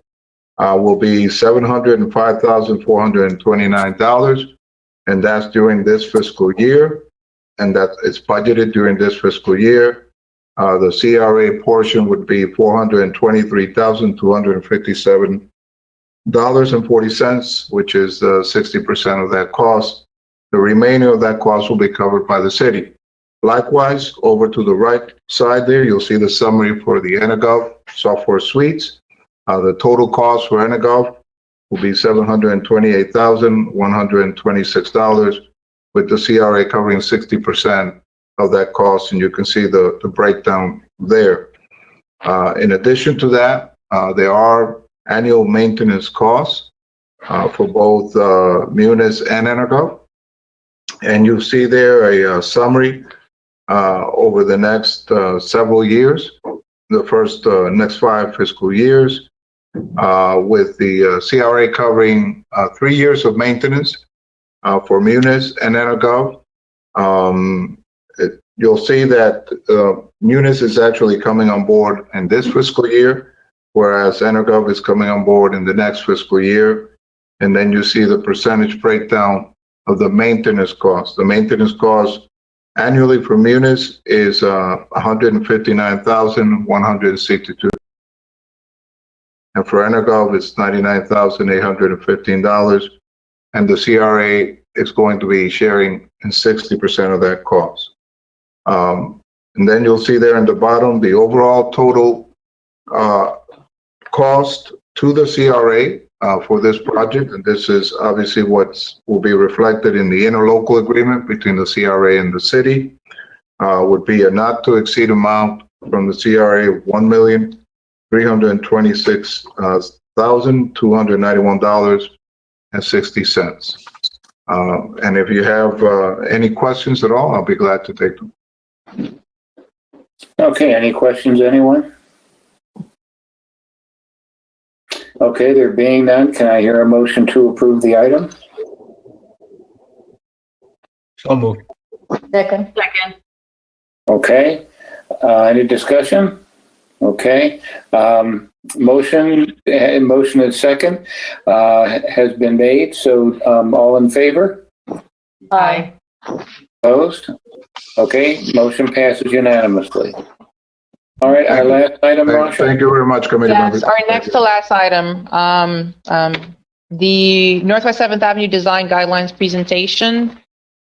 will be $705,429, and that's during this fiscal year, and that it's budgeted during this fiscal year. The CRA portion would be $423,257.40, which is 60% of that cost. The remainder of that cost will be covered by the city. Likewise, over to the right side there, you'll see the summary for the Energov software suites. The total cost for Energov will be $728,126, with the CRA covering 60% of that cost, and you can see the breakdown there. In addition to that, there are annual maintenance costs for both Munis and Energov, and you see there a summary over the next several years, the first next 5 fiscal years, with the CRA covering 3 years of maintenance for Munis and Energov. You'll see that Munis is actually coming on board in this fiscal year, whereas Energov is coming on board in the next fiscal year. And then you see the percentage breakdown of the maintenance cost. The maintenance cost annually for Munis is $159,162. And for Energov, it's $99,815. And the CRA is going to be sharing in 60% of that cost. And then you'll see there in the bottom, the overall total cost to the CRA for this project. And this is obviously what will be reflected in the interlocal agreement between the CRA and the city, would be a not to exceed amount from the CRA of $1,326,291.60. And if you have any questions at all, I'll be glad to take them. Okay, any questions, anyone? Okay, there being none, can I hear a motion to approve the item? So moved. Second. Okay, any discussion? Okay, motion and second has been made, so all in favor? Aye. Opposed? Okay, motion passes unanimously. All right, our last item, Rasha. Thank you very much, committee members. Yes, our next to last item, the Northwest 7th Avenue Design Guidelines presentation.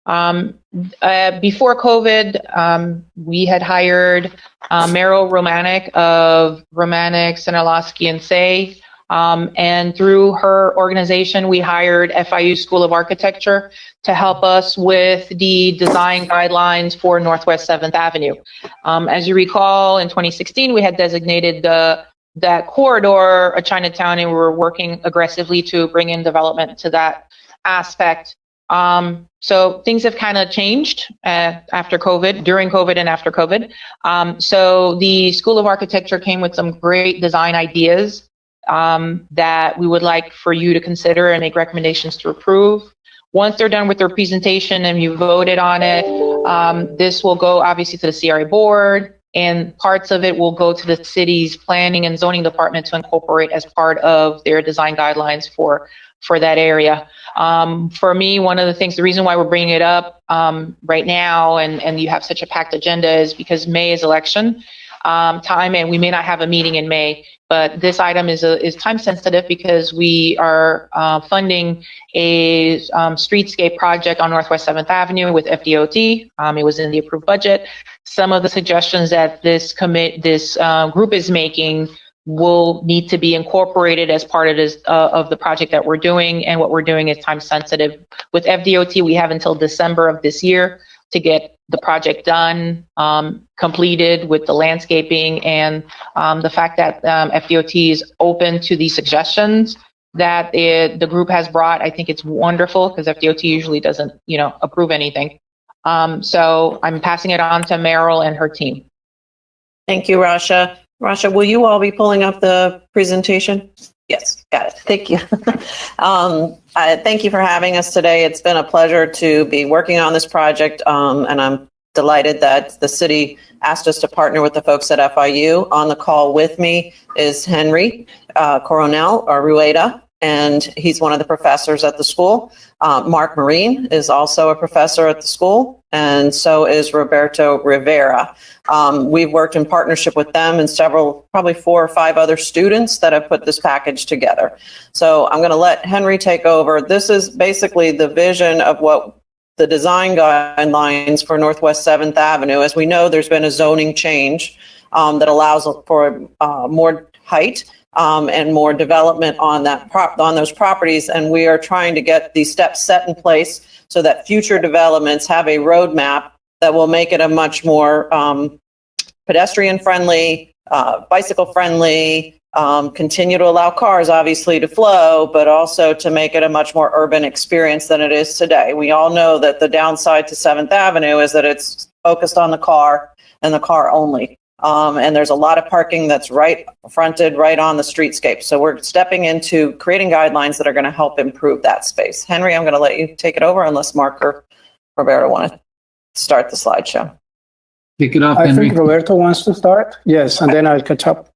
Before COVID, we had hired Meryl Romanek of Romanek, Sinarlowski, and Say. And through her organization, we hired FIU School of Architecture to help us with the design guidelines for Northwest 7th Avenue. As you recall, in 2016, we had designated that corridor a Chinatown, and we were working aggressively to bring in development to that aspect. So things have kind of changed after COVID, during COVID and after COVID. So the School of Architecture came with some great design ideas that we would like for you to consider and make recommendations to approve. Once they're done with their presentation and you voted on it, this will go obviously to the CRA board, and parts of it will go to the city's planning and zoning department to incorporate as part of their design guidelines for that area. For me, one of the things, the reason why we're bringing it up right now and you have such a packed agenda is because May is election time, and we may not have a meeting in May. But this item is time sensitive because we are funding a streetscape project on Northwest 7th Avenue with FDOT. It was in the approved budget. Some of the suggestions that this group is making will need to be incorporated as part of this of the project that we're doing. And what we're doing is time sensitive. With FDOT, we have until December of this year to get the project done, completed with the landscaping, and the fact that FDOT is open to these suggestions that the group has brought. I think it's wonderful because FDOT usually doesn't, approve anything. So I'm passing it on to Meryl and her team. Thank you, Rasha. Rasha, will you all be pulling up the presentation? Yes, got it. Thank you. Thank you for having us today. It's been a pleasure to be working on this project, and I'm delighted that the city asked us to partner with the folks at FIU. On the call with me is Henry Coronel, or Rueda, and he's one of the professors at the school. Mark Marine is also a professor at the school, and so is Roberto Rivera. We've worked in partnership with them and several, probably 4 or 5 other students that have put this package together. So I'm going to let Henry take over. This is basically the vision of what the design guidelines for Northwest 7th Avenue. As we know, there's been a zoning change that allows for more height and more development on on those properties, and we are trying to get these steps set in place so that future developments have a roadmap that will make it a much more pedestrian-friendly, bicycle-friendly, continue to allow cars, obviously, to flow, but also to make it a much more urban experience than it is today. We all know that the downside to 7th Avenue is that it's focused on the car and the car only. And there's a lot of parking that's fronted right on the streetscape. So we're stepping into creating guidelines that are going to help improve that space. Henry, I'm going to let you take it over unless Mark or Roberto want to start the slideshow. Kick it off, I Henry. think Roberto wants to start. Yes, and then I'll catch up.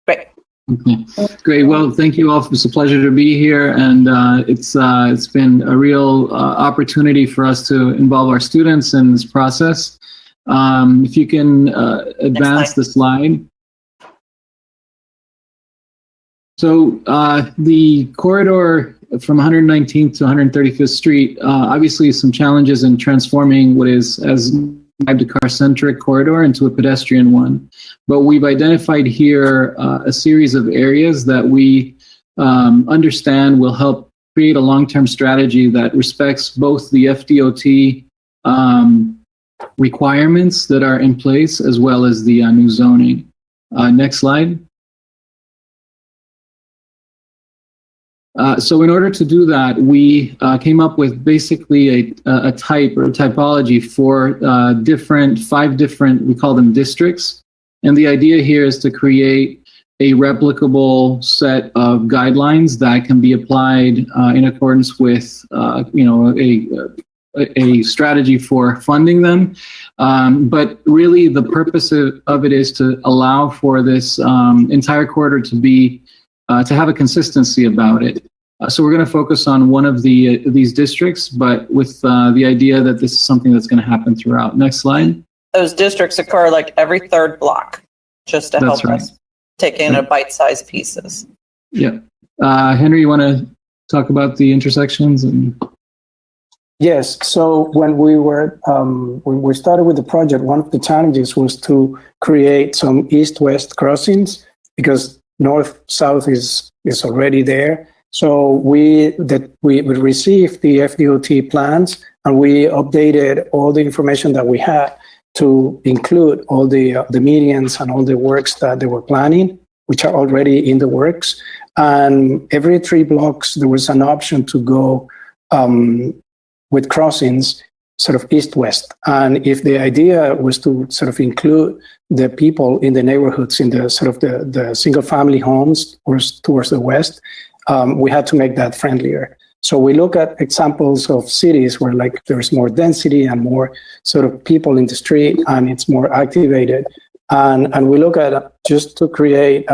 Great. Okay. Great. Well, thank you all. It's a pleasure to be here, and it's been a real opportunity for us to involve our students in this process. If you can advance the slide. So the corridor from 119th to 135th Street, obviously some challenges in transforming what is as a car-centric corridor into a pedestrian one. But we've identified here a series of areas that we understand will help create a long-term strategy that respects both the FDOT requirements that are in place as well as the new zoning. Next slide. So in order to do that, we came up with basically a type or a typology for 5 different, we call them districts. And the idea here is to create a replicable set of guidelines that can be applied in accordance with, a strategy for funding them. But really the purpose of it is to allow for this entire corridor to be to have a consistency about it. So we're going to focus on one of these districts, but with the idea that this is something that's going to happen throughout. Next slide. Those districts occur like every 3rd block, just to help us take in a bite-sized pieces. Yeah. Henry, you want to talk about the intersections? Yes. So when we started with the project, one of the challenges was to create some east-west crossings because north-south is already there. So we received the FDOT plans and we updated all the information that we had to include all the medians and all the works that they were planning, which are already in the works. And every 3 blocks, there was an option to go with crossings sort of east-west. And if the idea was to sort of include the people in the neighborhoods in the sort of the single-family homes towards the west, we had to make that friendlier. So we look at examples of cities where like there's more density and more sort of people in the street and it's more activated. And we look at just to create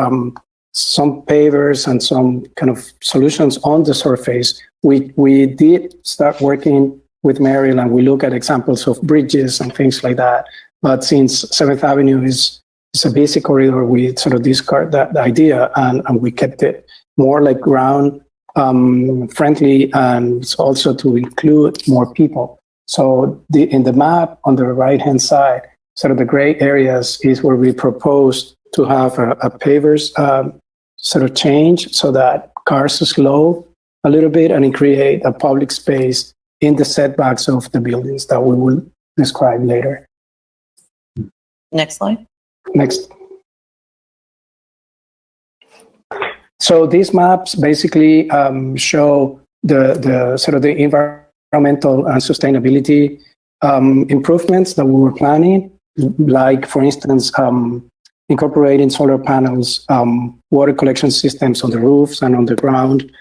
some pavers and some kind of solutions on the surface. We did start working with Merrill and we look at examples of bridges and things like that. But since 7th Avenue is a busy corridor, we sort of discard that idea and we kept it more like ground friendly and also to include more people. So in the map on the right-hand side, sort of the gray areas is where we propose to have a pavers sort of change so that cars slow a little bit and create a public space in the setbacks of the buildings that we will describe later. Next slide. Next. So these maps basically show the sort of the environmental and sustainability improvements that we were planning, like for instance, incorporating solar panels, water collection systems on the roofs and on the ground,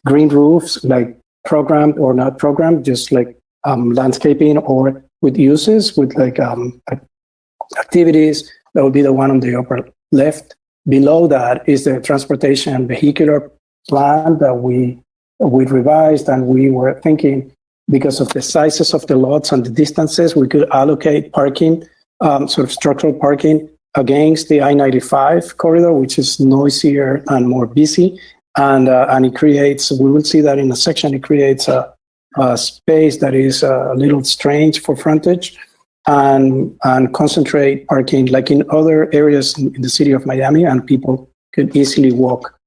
green roofs, like programmed or not programmed, just like landscaping or with uses, with like activities. That would be the one on the upper left. Below that is the transportation and vehicular plan that we revised, and we were thinking because of the sizes of the lots and the distances, we could allocate parking, sort of structural parking against the I-95 corridor, which is noisier and more busy. And it creates, we will see that in a section, it creates a space that is a little strange for frontage, and concentrate parking like in other areas in the city of Miami, and people could easily walk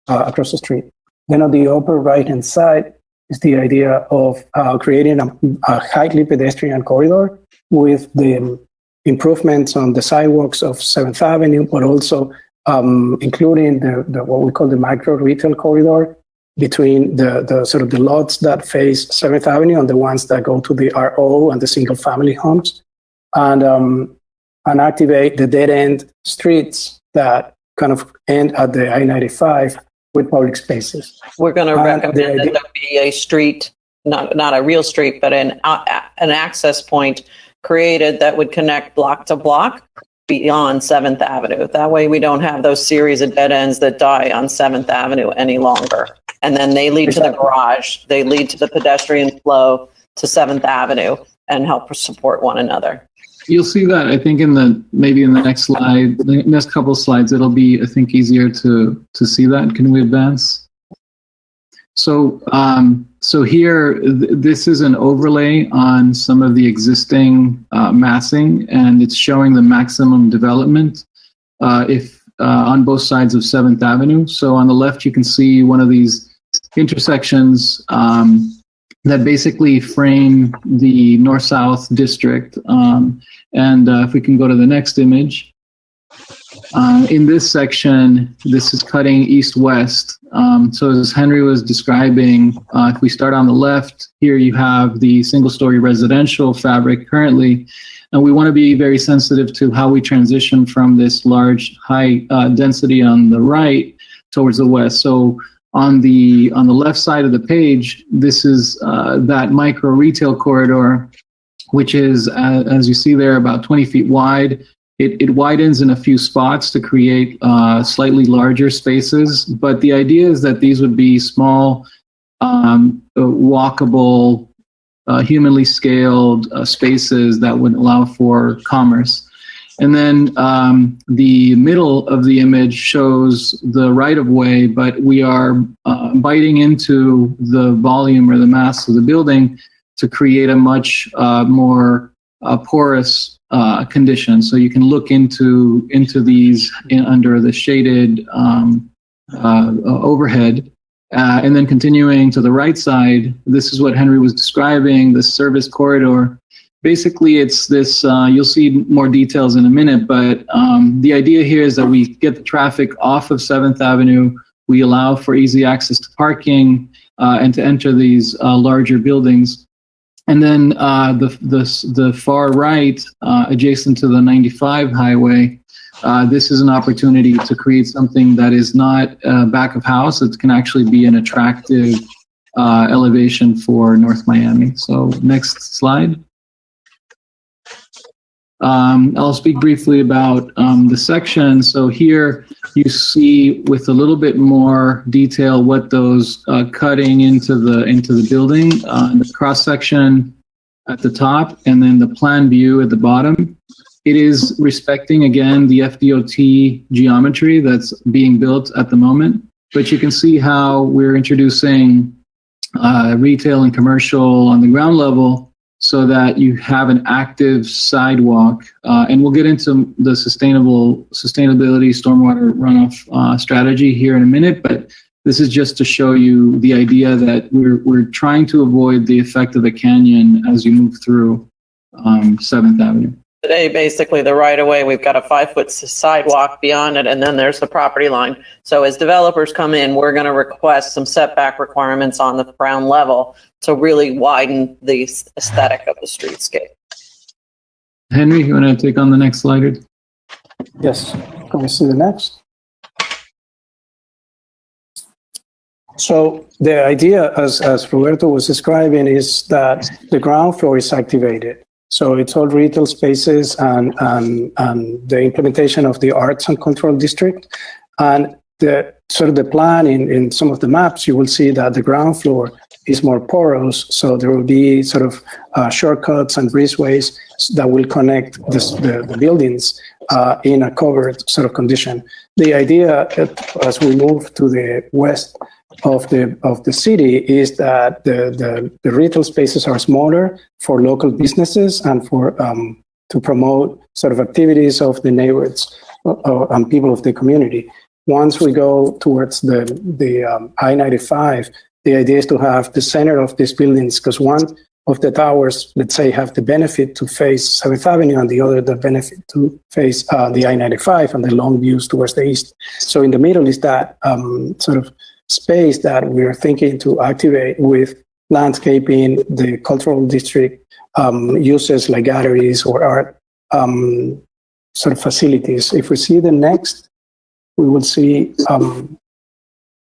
across the street. Then on the upper right-hand side is the idea of creating a highly pedestrian corridor with the improvements on the sidewalks of 7th Avenue, but also including the what we call the micro retail corridor between the sort of the lots that face 7th Avenue and the ones that go to the RO and the single family homes, and activate the dead end streets that kind of end at the I-95 with public spaces. We're going to recommend that there be a street, not a real street, but an access point created that would connect block to block beyond 7th Avenue. That way we don't have those series of dead ends that die on 7th Avenue any longer. And then they lead to the garage, they lead to the pedestrian flow to 7th Avenue and help support one another. You'll see that, I think, maybe in the next slide, the next couple of slides, it'll be, I think, easier to see that. Can we advance? So, here, this is an overlay on some of the existing massing, and it's showing the maximum development on both sides of 7th Avenue. So on the left, you can see one of these intersections that basically frame the north-south district. And if we can go to the next image. In this section, this is cutting east-west. So as Henry was describing, if we start on the left, here you have the single-story residential fabric currently, and we want to be very sensitive to how we transition from this large, high density on the right towards the west. So on the left side of the page, this is that micro retail corridor, which is, as you see there, about 20 feet wide. It widens in a few spots to create slightly larger spaces, but the idea is that these would be small, walkable, humanly scaled spaces that would allow for commerce. And then the middle of the image shows the right-of-way, but we are biting into the volume or the mass of the building to create a much more porous condition. So you can look into these under the shaded overhead. And then continuing to the right side, this is what Henry was describing, the service corridor. Basically, it's this, you'll see more details in a minute, but the idea here is that we get the traffic off of 7th Avenue, we allow for easy access to parking and to enter these larger buildings. And then the far right, adjacent to the 95 highway, this is an opportunity to create something that is not back of house. It can actually be an attractive elevation for North Miami. So next slide. I'll speak briefly about the section. So here you see with a little bit more detail what those cutting into the building, the cross section at the top, and then the plan view at the bottom. It is respecting, again, the FDOT geometry that's being built at the moment, but you can see how we're introducing retail and commercial on the ground level so that you have an active sidewalk. And we'll get into the sustainability stormwater runoff strategy here in a minute, but this is just to show you the idea that we're trying to avoid the effect of the canyon as you move through 7th Avenue. Today, basically, the right-of-way, we've got a 5-foot sidewalk beyond it, and then there's the property line. So as developers come in, we're going to request some setback requirements on the ground level to really widen the aesthetic of the streetscape. Henry, you want to take on the next slide? Yes. Can we see the next? So the idea, as Roberto was describing, is that the ground floor is activated. So it's all retail spaces and the implementation of the arts and cultural district. And the sort of the plan in some of the maps, you will see that the ground floor is more porous, so there will be sort of shortcuts and breezeways that will connect the buildings in a covered sort of condition. The idea, as we move to the west of the city, is that the retail spaces are smaller for local businesses and for to promote sort of activities of the neighborhoods and people of the community. Once we go towards the I-95, the idea is to have the center of these buildings, because one of the towers, let's say, have the benefit to face 7th Avenue and the other the benefit to face the I-95 and the long views towards the east. So in the middle is that sort of space that we're thinking to activate with landscaping, the cultural district uses like galleries or art sort of facilities. If we see the next, we will see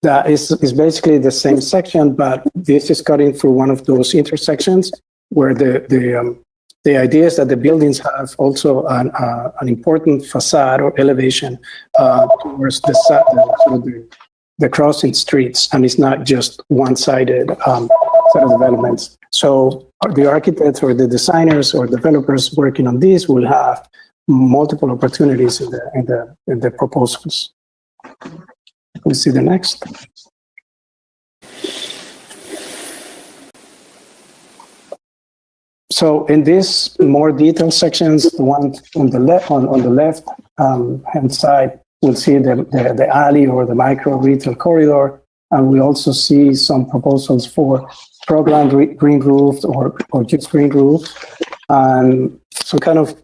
that is basically the same section, but this is cutting through one of those intersections where the idea is that the buildings have also an important facade or elevation towards the crossing streets, and it's not just one-sided set of developments. So the architects or the designers or developers working on this will have multiple opportunities in the proposals. We see the next. So in this more detailed sections, the one on the left hand side, we'll see the alley or the micro retail corridor, and we also see some proposals for programmed green roofs or just green roofs. And so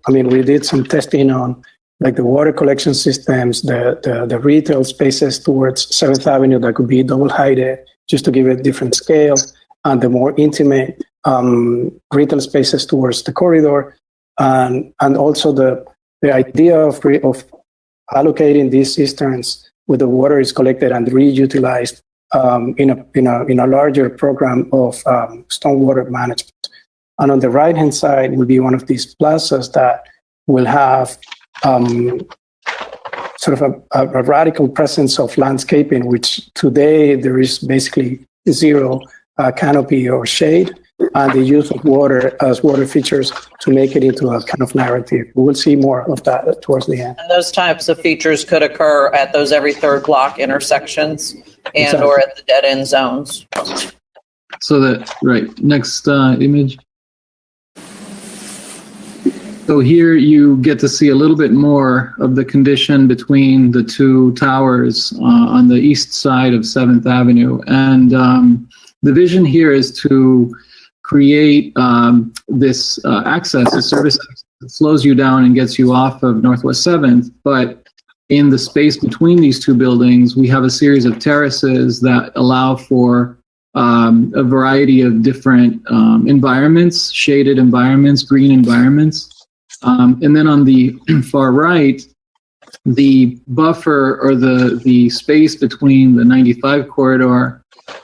we did some testing on like the water collection systems, the retail spaces towards 7th Avenue that could be double-heighted, just to give it different scale, and the more intimate retail spaces towards the corridor, and also the idea of allocating these cisterns where the water is collected and reutilized in a larger program of stormwater management. And on the right-hand side will be one of these plazas that will have sort of a radical presence of landscaping, which today there is basically zero canopy or shade, and the use of water as water features to make it into a kind of narrative. We will see more of that towards the end. And those types of features could occur at those every third block intersections and Exactly. or at the dead end zones. So next image. So here you get to see a little bit more of the condition between the two towers on the east side of 7th Avenue. And the vision here is to create this access, a service that slows you down and gets you off of Northwest 7th. But in the space between these two buildings, we have a series of terraces that allow for a variety of different environments, shaded environments, green environments. And then on the far right, the buffer or the space between the 95 corridor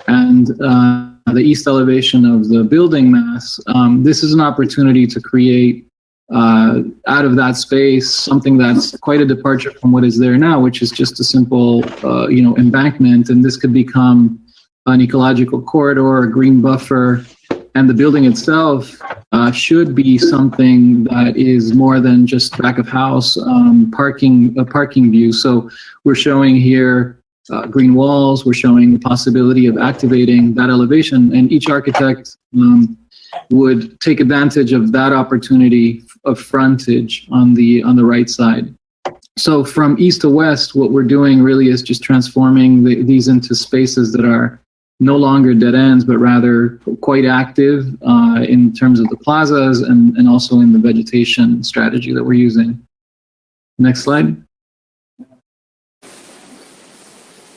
and the east elevation of the building mass, this is an opportunity to create out of that space something that's quite a departure from what is there now, which is just a simple embankment. And this could become an ecological corridor, a green buffer, and the building itself should be something that is more than just back of house parking view. So we're showing here green walls. We're showing the possibility of activating that elevation, and each architect would take advantage of that opportunity of frontage on the right side. So from east to west, what we're doing really is just transforming these into spaces that are no longer dead ends, but rather quite active in terms of the plazas and also in the vegetation strategy that we're using. Next slide.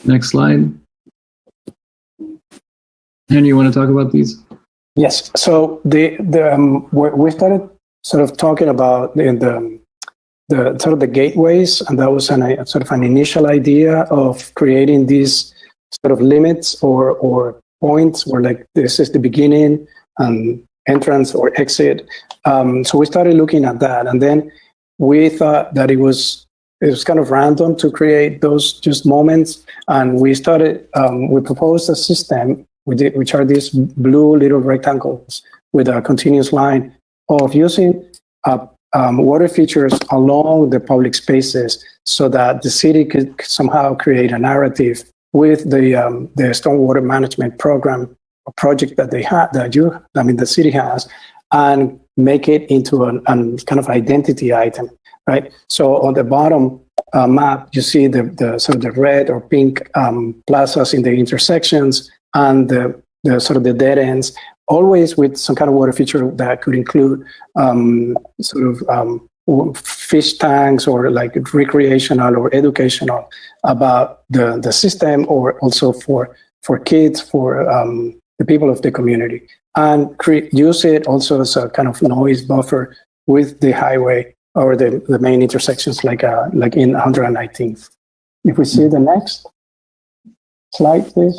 Next slide. Henry, you want to talk about these? Yes. So we started sort of talking about the sort of the gateways, and that was sort of an initial idea of creating these sort of limits or points where like this is the beginning and entrance or exit. So we started looking at that, and then we thought that it was it was kind of random to create those just moments. And we proposed a system, which are these blue little rectangles with a continuous line of using water features along the public spaces so that the city could somehow create a narrative with the stormwater management program or project that they have, the city has, and make it into a kind of identity item, right? So on the bottom map, you see the sort of the red or pink plazas in the intersections and the sort of the dead ends, always with some kind of water feature that could include fish tanks or like recreational or educational about the system, or also for kids, for the people of the community, and use it also as a kind of noise buffer with the highway or the main intersections, like in 119th. If we see the next slide, please.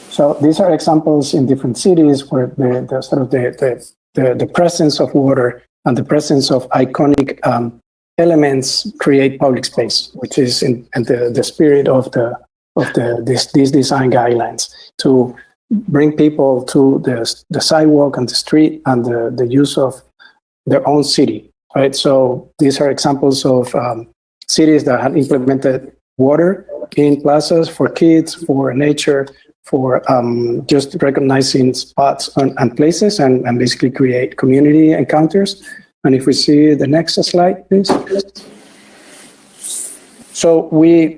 So these are examples in different cities where the presence of water and the presence of iconic elements create public space, which is in the spirit of these design guidelines, to bring people to the sidewalk and the street and the use of their own city, right? So these are examples of cities that have implemented water in plazas for kids, for nature, for just recognizing spots and places, and basically create community encounters. And if we see the next slide, please. So we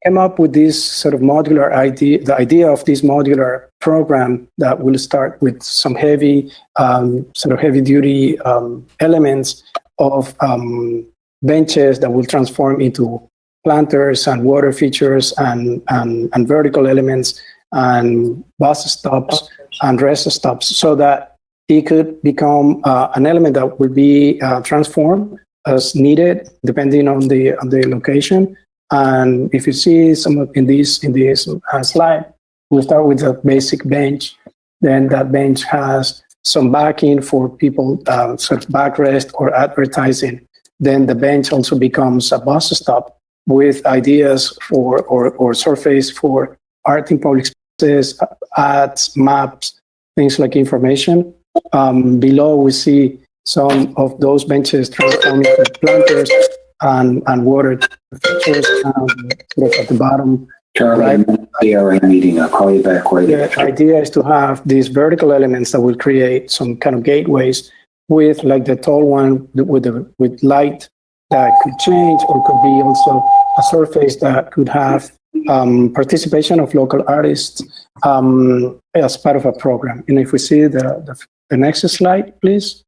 came up with this sort of modular idea, the idea of this modular program that will start with some heavy duty elements of benches that will transform into planters and water features and vertical elements and bus stops and rest stops, so that it could become an element that will be transformed as needed, depending on the location. And if you see in this slide, we start with a basic bench. Then that bench has some backing for people, sort of backrest or advertising. Then the bench also becomes a bus stop with ideas for or surface for art in public spaces, ads, maps, things like information. Below, we see some of those benches transforming into planters and water features. At the bottom, Charlie, CRA meeting. I'll call you back later. The idea is to have these vertical elements that will create some kind of gateways with, like the tall one with light that could change, or could be also a surface that could have participation of local artists as part of a program. And if we see the next slide, please.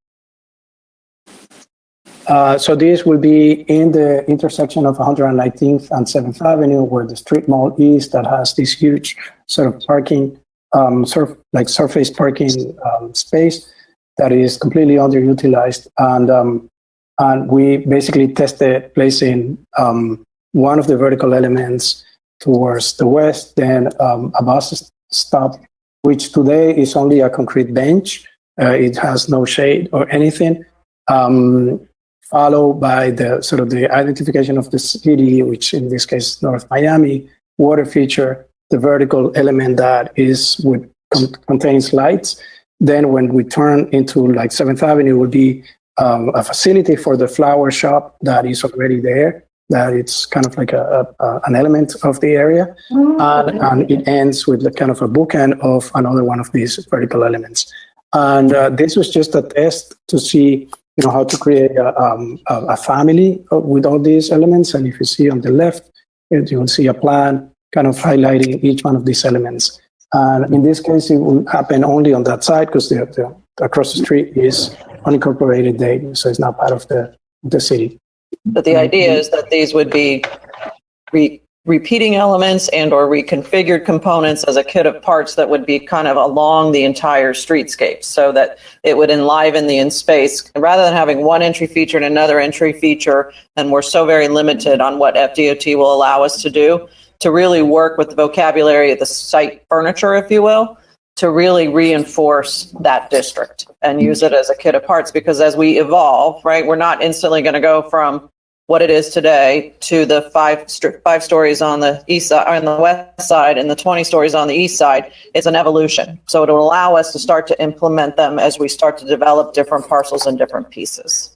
So this will be in the intersection of 119th and 7th Avenue, where the street mall is, that has this huge sort of parking, surface parking space that is completely underutilized. And we basically tested placing one of the vertical elements towards the west, then a bus stop, which today is only a concrete bench. It has no shade or anything. Followed by the sort of the identification of the city, which in this case, North Miami, water feature, the vertical element that contains lights. Then when we turn into like 7th Avenue, will be a facility for the flower shop that is already there, that it's kind of like an element of the area. And it ends with the kind of a bookend of another one of these vertical elements. And this was just a test to see how to create a family with all these elements. And if you see on the left, you will see a plan kind of highlighting each one of these elements. And in this case, it will happen only on that side, because the across the street is unincorporated Dayton, so it's not part of the city. But the idea is that these would be repeating elements and or reconfigured components as a kit of parts that would be kind of along the entire streetscape, so that it would enliven the in-space, rather than having one entry feature and another entry feature. And we're so very limited on what FDOT will allow us to do, to really work with the vocabulary of the site furniture, if you will, to really reinforce that district and use it as a kit of parts. Because as we evolve, right, we're not instantly going to go from what it is today to the five stories on the east side, on the west side, and the 20 stories on the east side. It's an evolution. So it'll allow us to start to implement them as we start to develop different parcels and different pieces.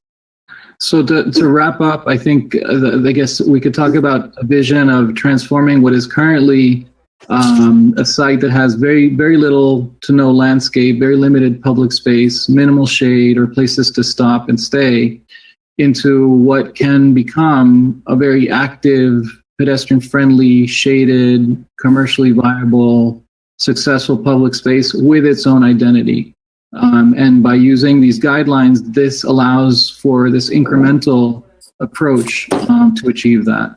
So to wrap up, I think, I guess we could talk about a vision of transforming what is currently a site that has very, very little to no landscape, very limited public space, minimal shade or places to stop and stay, into what can become a very active, pedestrian-friendly, shaded, commercially viable, successful public space with its own identity. And by using these guidelines, this allows for this incremental approach to achieve that.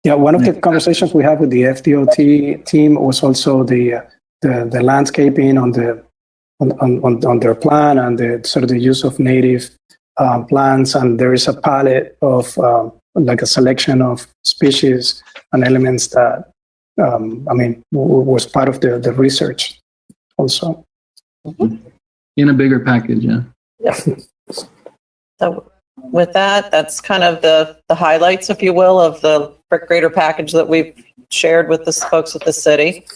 Yeah, one of the conversations we had with the FDOT team was also the landscaping on their plan and the sort of the use of native plants, and there is a palette of like a selection of species and elements that was part of the research also. In a bigger package, yeah. So with that, that's kind of the highlights, if you will, of the greater package that we've shared with the folks at the city.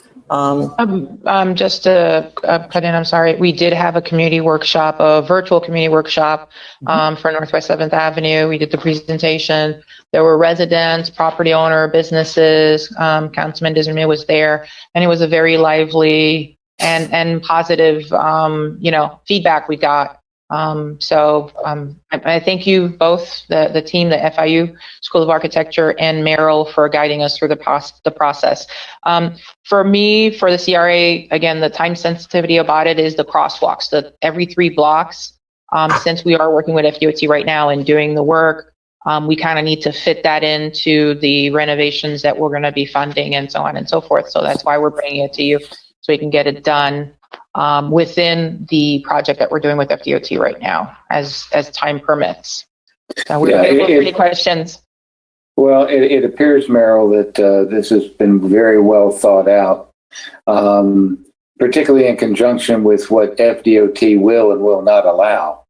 Just to cut in, I'm sorry, we did have a community workshop, a virtual community workshop for Northwest 7th Avenue. We did the presentation. There were residents, property owner, businesses. Councilman Disarmay was there, and it was a very lively and positive, feedback we got. I thank you both, the team, the FIU School of Architecture, and Merrill for guiding us through the process. For me, for the CRA, again, the time sensitivity about it is the crosswalks, every 3 blocks. Since we are working with FDOT right now and doing the work, we kind of need to fit that into the renovations that we're going to be funding and so on and so forth. So that's why we're bringing it to you, so we can get it done within the project that we're doing with FDOT right now, as time permits. So we're available for any questions. Well, it appears, Merrill, that this has been very well thought out, particularly in conjunction with what FDOT will and will not allow.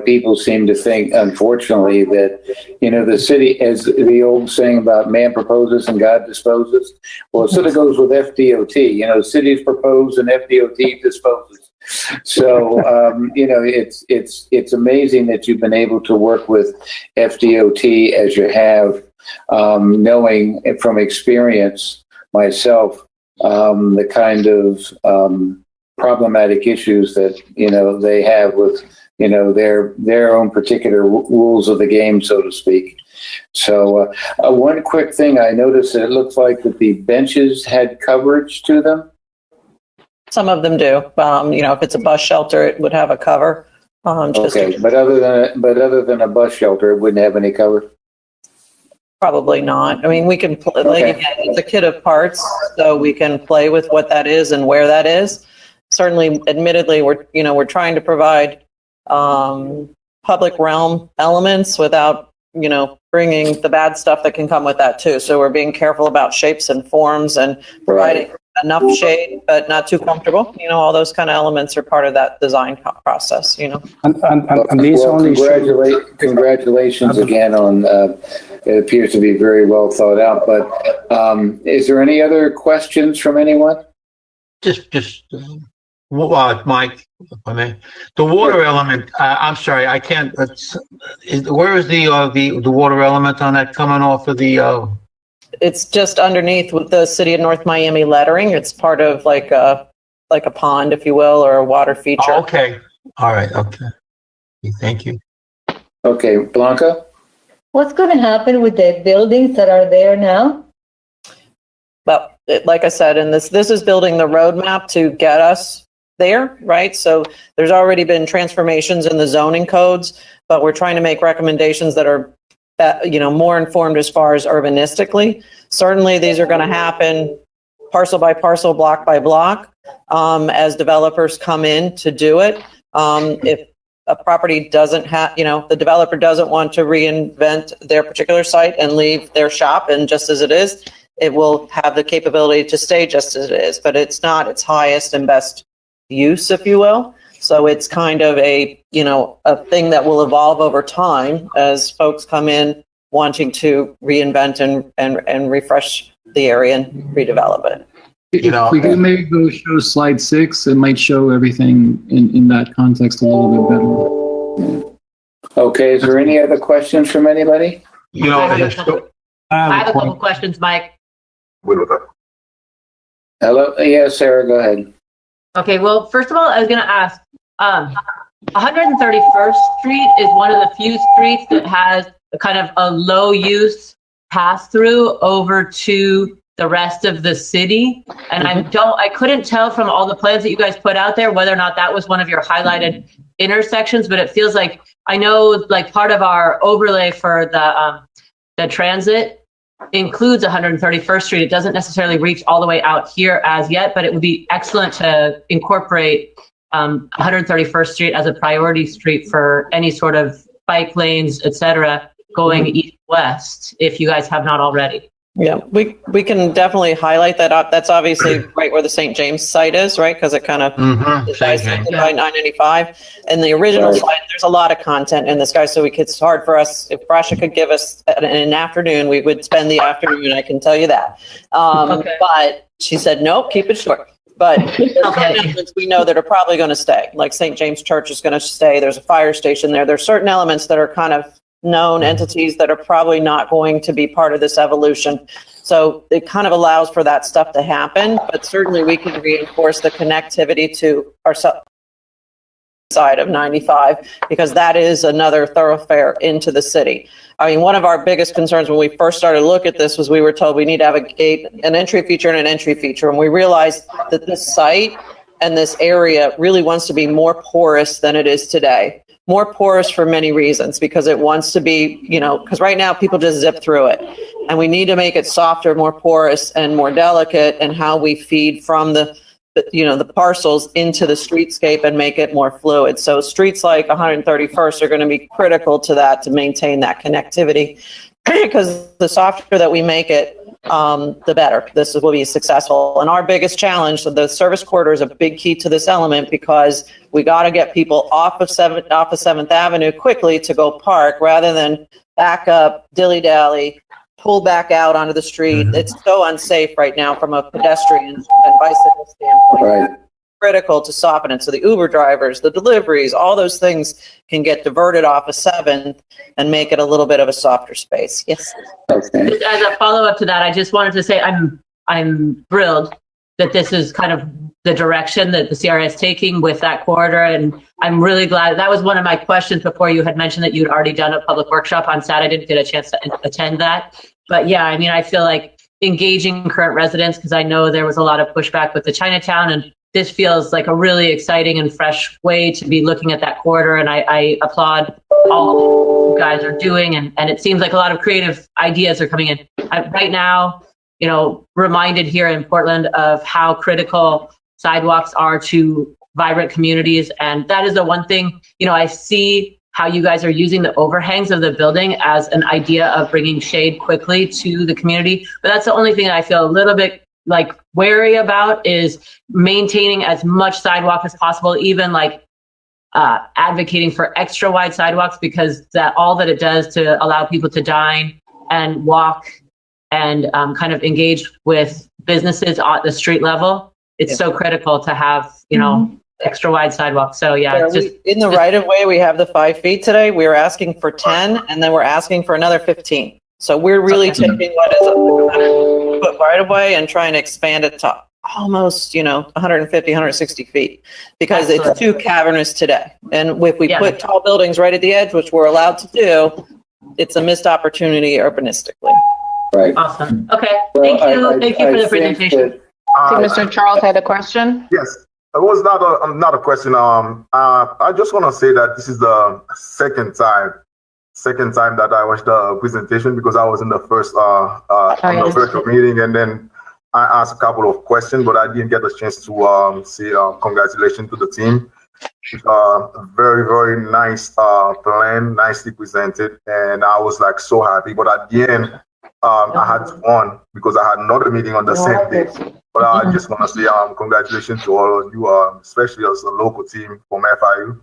People seem to think, unfortunately, that, the city, as the old saying about man proposes and God disposes, well, it sort of goes with FDOT. Cities propose and FDOT disposes. So, it's amazing that you've been able to work with FDOT as you have, knowing from experience myself, the kind of problematic issues that, they have with their own particular rules of the game, so to speak. So one quick thing, I noticed that it looks like that the benches had coverage to them. Some of them do. If it's a bus shelter, it would have a cover. Okay, but other than a bus shelter, it wouldn't have any cover? Probably not. I mean, we can again, it's a kit of parts, so we can play with what that is and where that is. Certainly, admittedly, we're trying to provide public realm elements without, bringing the bad stuff that can come with that too. So we're being careful about shapes and forms and providing enough shade, but not too comfortable. All those kind of elements are part of that design process, And these only congratulations again on, it appears to be very well thought out, but is there any other questions from anyone? Mike, if I may. The water element, I'm sorry, I can't, where is the water element on that coming off of the... It's just underneath with the City of North Miami lettering. It's part of like a pond, if you will, or a water feature. Oh, okay. All right. Okay. Thank you. Okay. Blanca? What's going to happen with the buildings that are there now? Well, like I said, and this is building the roadmap to get us there, right? So there's already been transformations in the zoning codes, but we're trying to make recommendations that are, more informed as far as urbanistically. Certainly, these are going to happen parcel by parcel, block by block, as developers come in to do it. If a property doesn't have, the developer doesn't want to reinvent their particular site and leave their shop and just as it is, it will have the capability to stay just as it is, but it's not its highest and best use, if you will. So it's kind of a thing that will evolve over time as folks come in wanting to reinvent and refresh the area and redevelop it. If we could maybe go show slide 6, it might show everything in that context a little bit better. Okay, is there any other questions from anybody? I have a couple questions, Mike. Hello, yeah, Sarah, go ahead. Okay, well, first of all, I was going to ask, 131st Street is one of the few streets that has kind of a low use pass through over to the rest of the city. And I couldn't tell from all the plans that you guys put out there whether or not that was one of your highlighted intersections, but it feels like, I know like part of our overlay for the transit includes 131st Street. It doesn't necessarily reach all the way out here as yet, but it would be excellent to incorporate 131st Street as a priority street for any sort of bike lanes, etc., going east-west, if you guys have not already. Yeah, we can definitely highlight that up. That's obviously right where the St. James site is, right? Because it kind of is dissected by 995. And the original slide, there's a lot of content in this, guy. So it's hard for us. If Rasha could give us an afternoon, we would spend the afternoon. I can tell you that. But she said, nope, keep it short. But there's elements we know that are probably going to stay. Like St. James Church is going to stay. There's a fire station there. There's certain elements that are kind of known entities that are probably not going to be part of this evolution. So it kind of allows for that stuff to happen, but certainly we can reinforce the connectivity to our side of 95, because that is another thoroughfare into the city. I mean, one of our biggest concerns when we first started to look at this was we were told we need to have a gate, an entry feature and an entry feature. And we realized that this site and this area really wants to be more porous than it is today. More porous for many reasons, because it wants to be, because right now people just zip through it, and we need to make it softer, more porous, and more delicate, and how we feed from the parcels into the streetscape and make it more fluid. So streets like 131st are going to be critical to that, to maintain that connectivity, because the softer that we make it, the better this will be successful. And our biggest challenge, so the service corridor is a big key to this element, because we got to get people off of 7th Avenue quickly to go park, rather than back up, dilly-dally, pull back out onto the street. It's so unsafe right now from a pedestrian and bicycle standpoint. Right. Critical to soften it. So the Uber drivers, the deliveries, all those things can get diverted off of 7th and make it a little bit of a softer space. Yes. Okay. Just as a follow-up to that, I just wanted to say I'm thrilled that this is kind of the direction that the CRA is taking with that corridor. And I'm really glad. That was one of my questions before. You had mentioned that you'd already done a public workshop on Saturday. I didn't get a chance to attend that. But yeah, I mean, I feel like engaging current residents, because I know there was a lot of pushback with the Chinatown, and this feels like a really exciting and fresh way to be looking at that corridor. And I applaud all you guys are doing. And it seems like a lot of creative ideas are coming in. Right now, reminded here in Portland of how critical sidewalks are to vibrant communities. And that is the one thing, I see how you guys are using the overhangs of the building as an idea of bringing shade quickly to the community. But that's the only thing that I feel a little bit wary about, is maintaining as much sidewalk as possible, even advocating for extra wide sidewalks, because all that it does to allow people to dine and walk and kind of engage with businesses at the street level. It's so critical to have, extra wide sidewalks. So yeah, in the right of way, we have the 5 feet today. We're asking for 10, and then we're asking for another 15. So we're really taking what is a 100-foot right of way and trying to expand it to almost, 150, 160 feet, because it's too cavernous today. And if we put tall buildings right at the edge, which we're allowed to do, it's a missed opportunity urbanistically. Right. Awesome. Okay. Thank you. Thank you for the presentation. Mr. Charles had a question. Yes. It was not a question. I just want to say that this is the second time that I watched the presentation, because I was in the first the virtual meeting, and then I asked a couple of questions, but I didn't get a chance to say congratulations to the team. Very, very nice plan, nicely presented, and I was so happy. But at the end, I had to run because I had another meeting on the same day. But I just want to say congratulations to all of you, especially as a local team from FIU.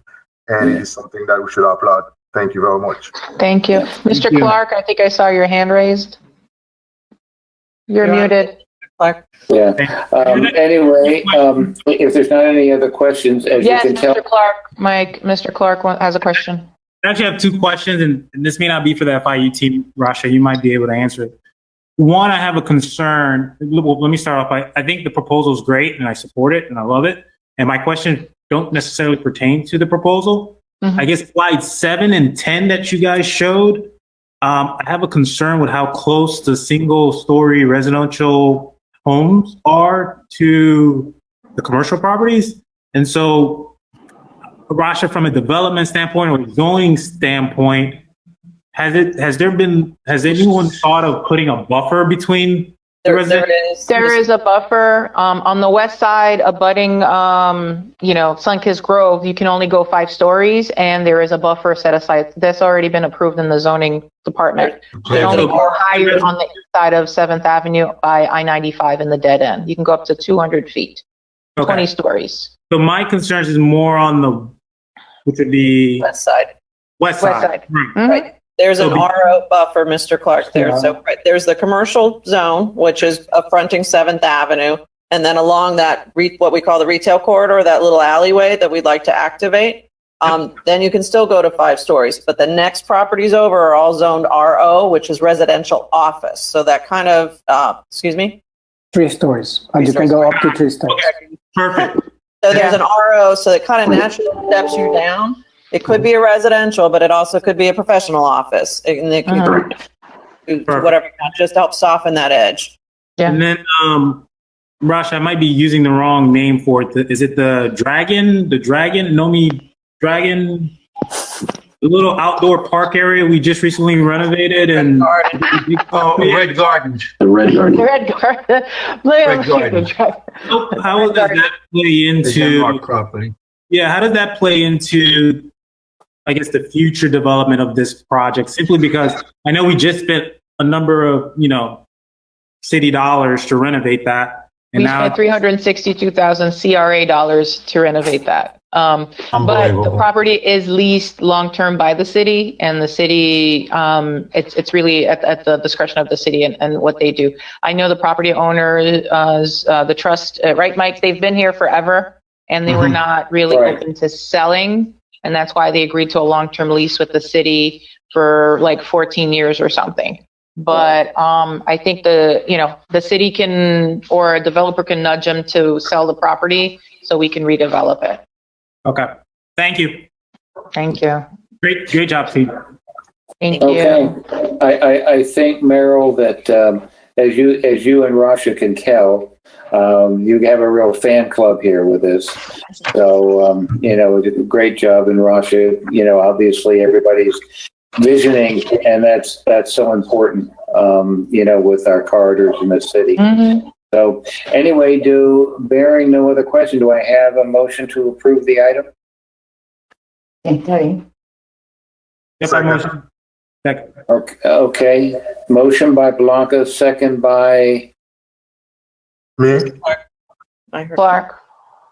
And it is something that we should applaud. Thank you very much. Thank you. Mr. Clark, I think I saw your hand raised. You're muted. Clark. Yeah. Anyway, if there's not any other questions, as Yes, you can tell. Mr. Clark, Mr. Clark has a question. I actually have two questions, and this may not be for the FIU team, Rasha. You might be able to answer it. One, I have a concern. Well, let me start off. I think the proposal is great, and I support it, and I love it. And my questions don't necessarily pertain to the proposal. I guess slide 7 and 10 that you guys showed, I have a concern with how close the single-story residential homes are to the commercial properties. And so, Rasha, from a development standpoint or zoning standpoint, has anyone thought of putting a buffer between the residents? There is a buffer on the west side abutting, Sunkist Grove. You can only go 5 stories, and there is a buffer set aside. That's already been approved in the zoning department. You can only go higher on the east side of 7th Avenue by I-95 in the dead end. You can go up to 200 feet, 20 stories. So my concerns is more on the, which would be West side. West side. Right. There's an RO buffer, Mr. Clark, there. So there's the commercial zone, which is fronting 7th Avenue. And then along that, what we call the retail corridor, that little alleyway that we'd like to activate, then you can still go to 5 stories. But the next properties over are all zoned RO, which is residential office. So that kind of, 3 stories. And you can go up to 3 stories. Okay. Perfect. So there's an RO, so it kind of naturally steps you down. It could be a residential, but it also could be a professional office. And it could be whatever, just help soften that edge. Yeah. And then, Rasha, I might be using the wrong name for it. Is it the Dragon, Nomi Dragon, the little outdoor park area we just recently renovated? And Red Gardens. The Red Garden. Red Garden. Red Garden. How does that play into property? Yeah, how does that play into, I guess, the future development of this project? Simply because I know we just spent a number of, city dollars to renovate that. And we spent $362,000 CRA dollars to renovate that. But the property is leased long-term by the city, and the city, it's really at the discretion of the city and what they do. I know the property owner, the trust, right, Mike? They've been here forever, and they were not really open to selling. And that's why they agreed to a long-term lease with the city for like 14 years or something. But I think the city can, or a developer can nudge them to sell the property so we can redevelop it. Okay. Thank you. Thank you. Great job, Steve. Thank you. I think, Meryl, that as you and Rasha can tell, you have a real fan club here with this. So, great job. And Rasha, obviously everybody's visioning, and that's so important, with our corridors in the city. So anyway, bearing no other question, do I have a motion to approve the item? Motion. Second. Okay. Motion by Blanca, second by me. Clark.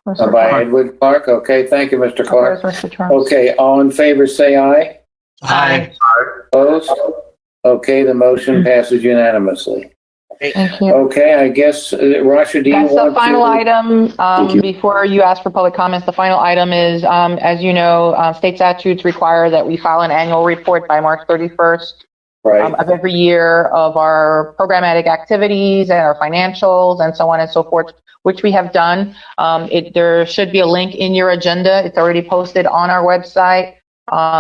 By Edward Clark. Okay, thank you, Mr. Clark. Okay, all in favor, say aye. Aye. Opposed? Okay, the motion passes unanimously. Thank you. Okay, I guess, Rasha, do you That's want the final to... item. Before you ask for public comments, the final item is, as you know, state statutes require that we file an annual report by March 31st of every year of our programmatic activities and our financials and so on and so forth, which we have done. There should be a link in your agenda. It's already posted on our website.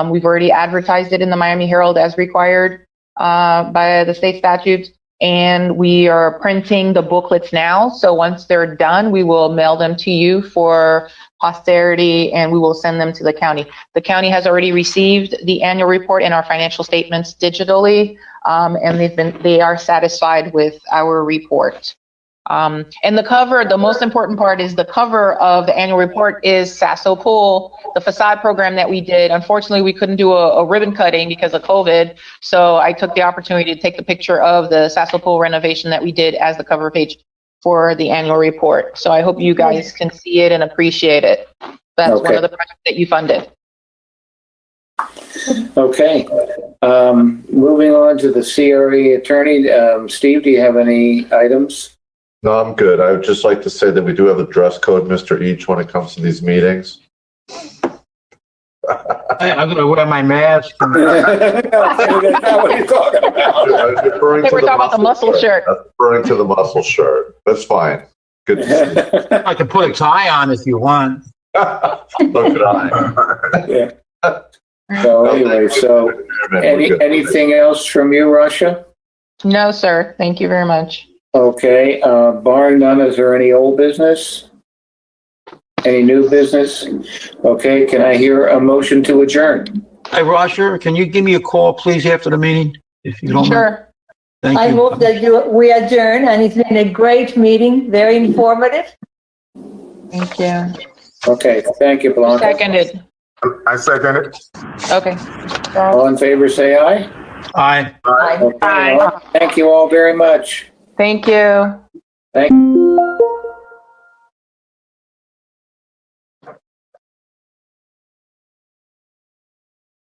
We've already advertised it in the Miami Herald as required by the state statutes. And we are printing the booklets now. So once they're done, we will mail them to you for posterity, and we will send them to the county. The county has already received the annual report and our financial statements digitally, and they are satisfied with our report. And the cover, the most important part is the cover of the annual report is Sasso Pool, the facade program that we did. Unfortunately, we couldn't do a ribbon cutting because of COVID. So I took the opportunity to take the picture of the Sasso Pool renovation that we did as the cover page for the annual report. So I hope you guys can see it and appreciate it. That's one of the projects that you funded. Okay. Moving on to the CRA attorney. Steve, do you have any items? No, I'm good. I would just like to say that we do have a dress code, Mr. Each, when it comes to these meetings. I'm going to wear my mask. That's not what he's talking about. We're talking about the muscle shirt. Referring to the muscle shirt. That's fine. Good to see. I can put a tie on if you want. Look at I. Yeah. So anyway, anything else from you, Russia? No, sir. Thank you very much. Okay. Barring none, is there any old business? Any new business? Okay. Can I hear a motion to adjourn? Hey, Roger, can you give me a call, please, after the meeting? If you don't mind. Sure. Thank you. I move that we adjourn, and it's been a great meeting, very informative. Thank you. Okay. Thank you, Blanca. Seconded. I second it. Okay. All in favor, say aye. Aye. Okay. Aye. Thank you all very much. Thank you. Thank you.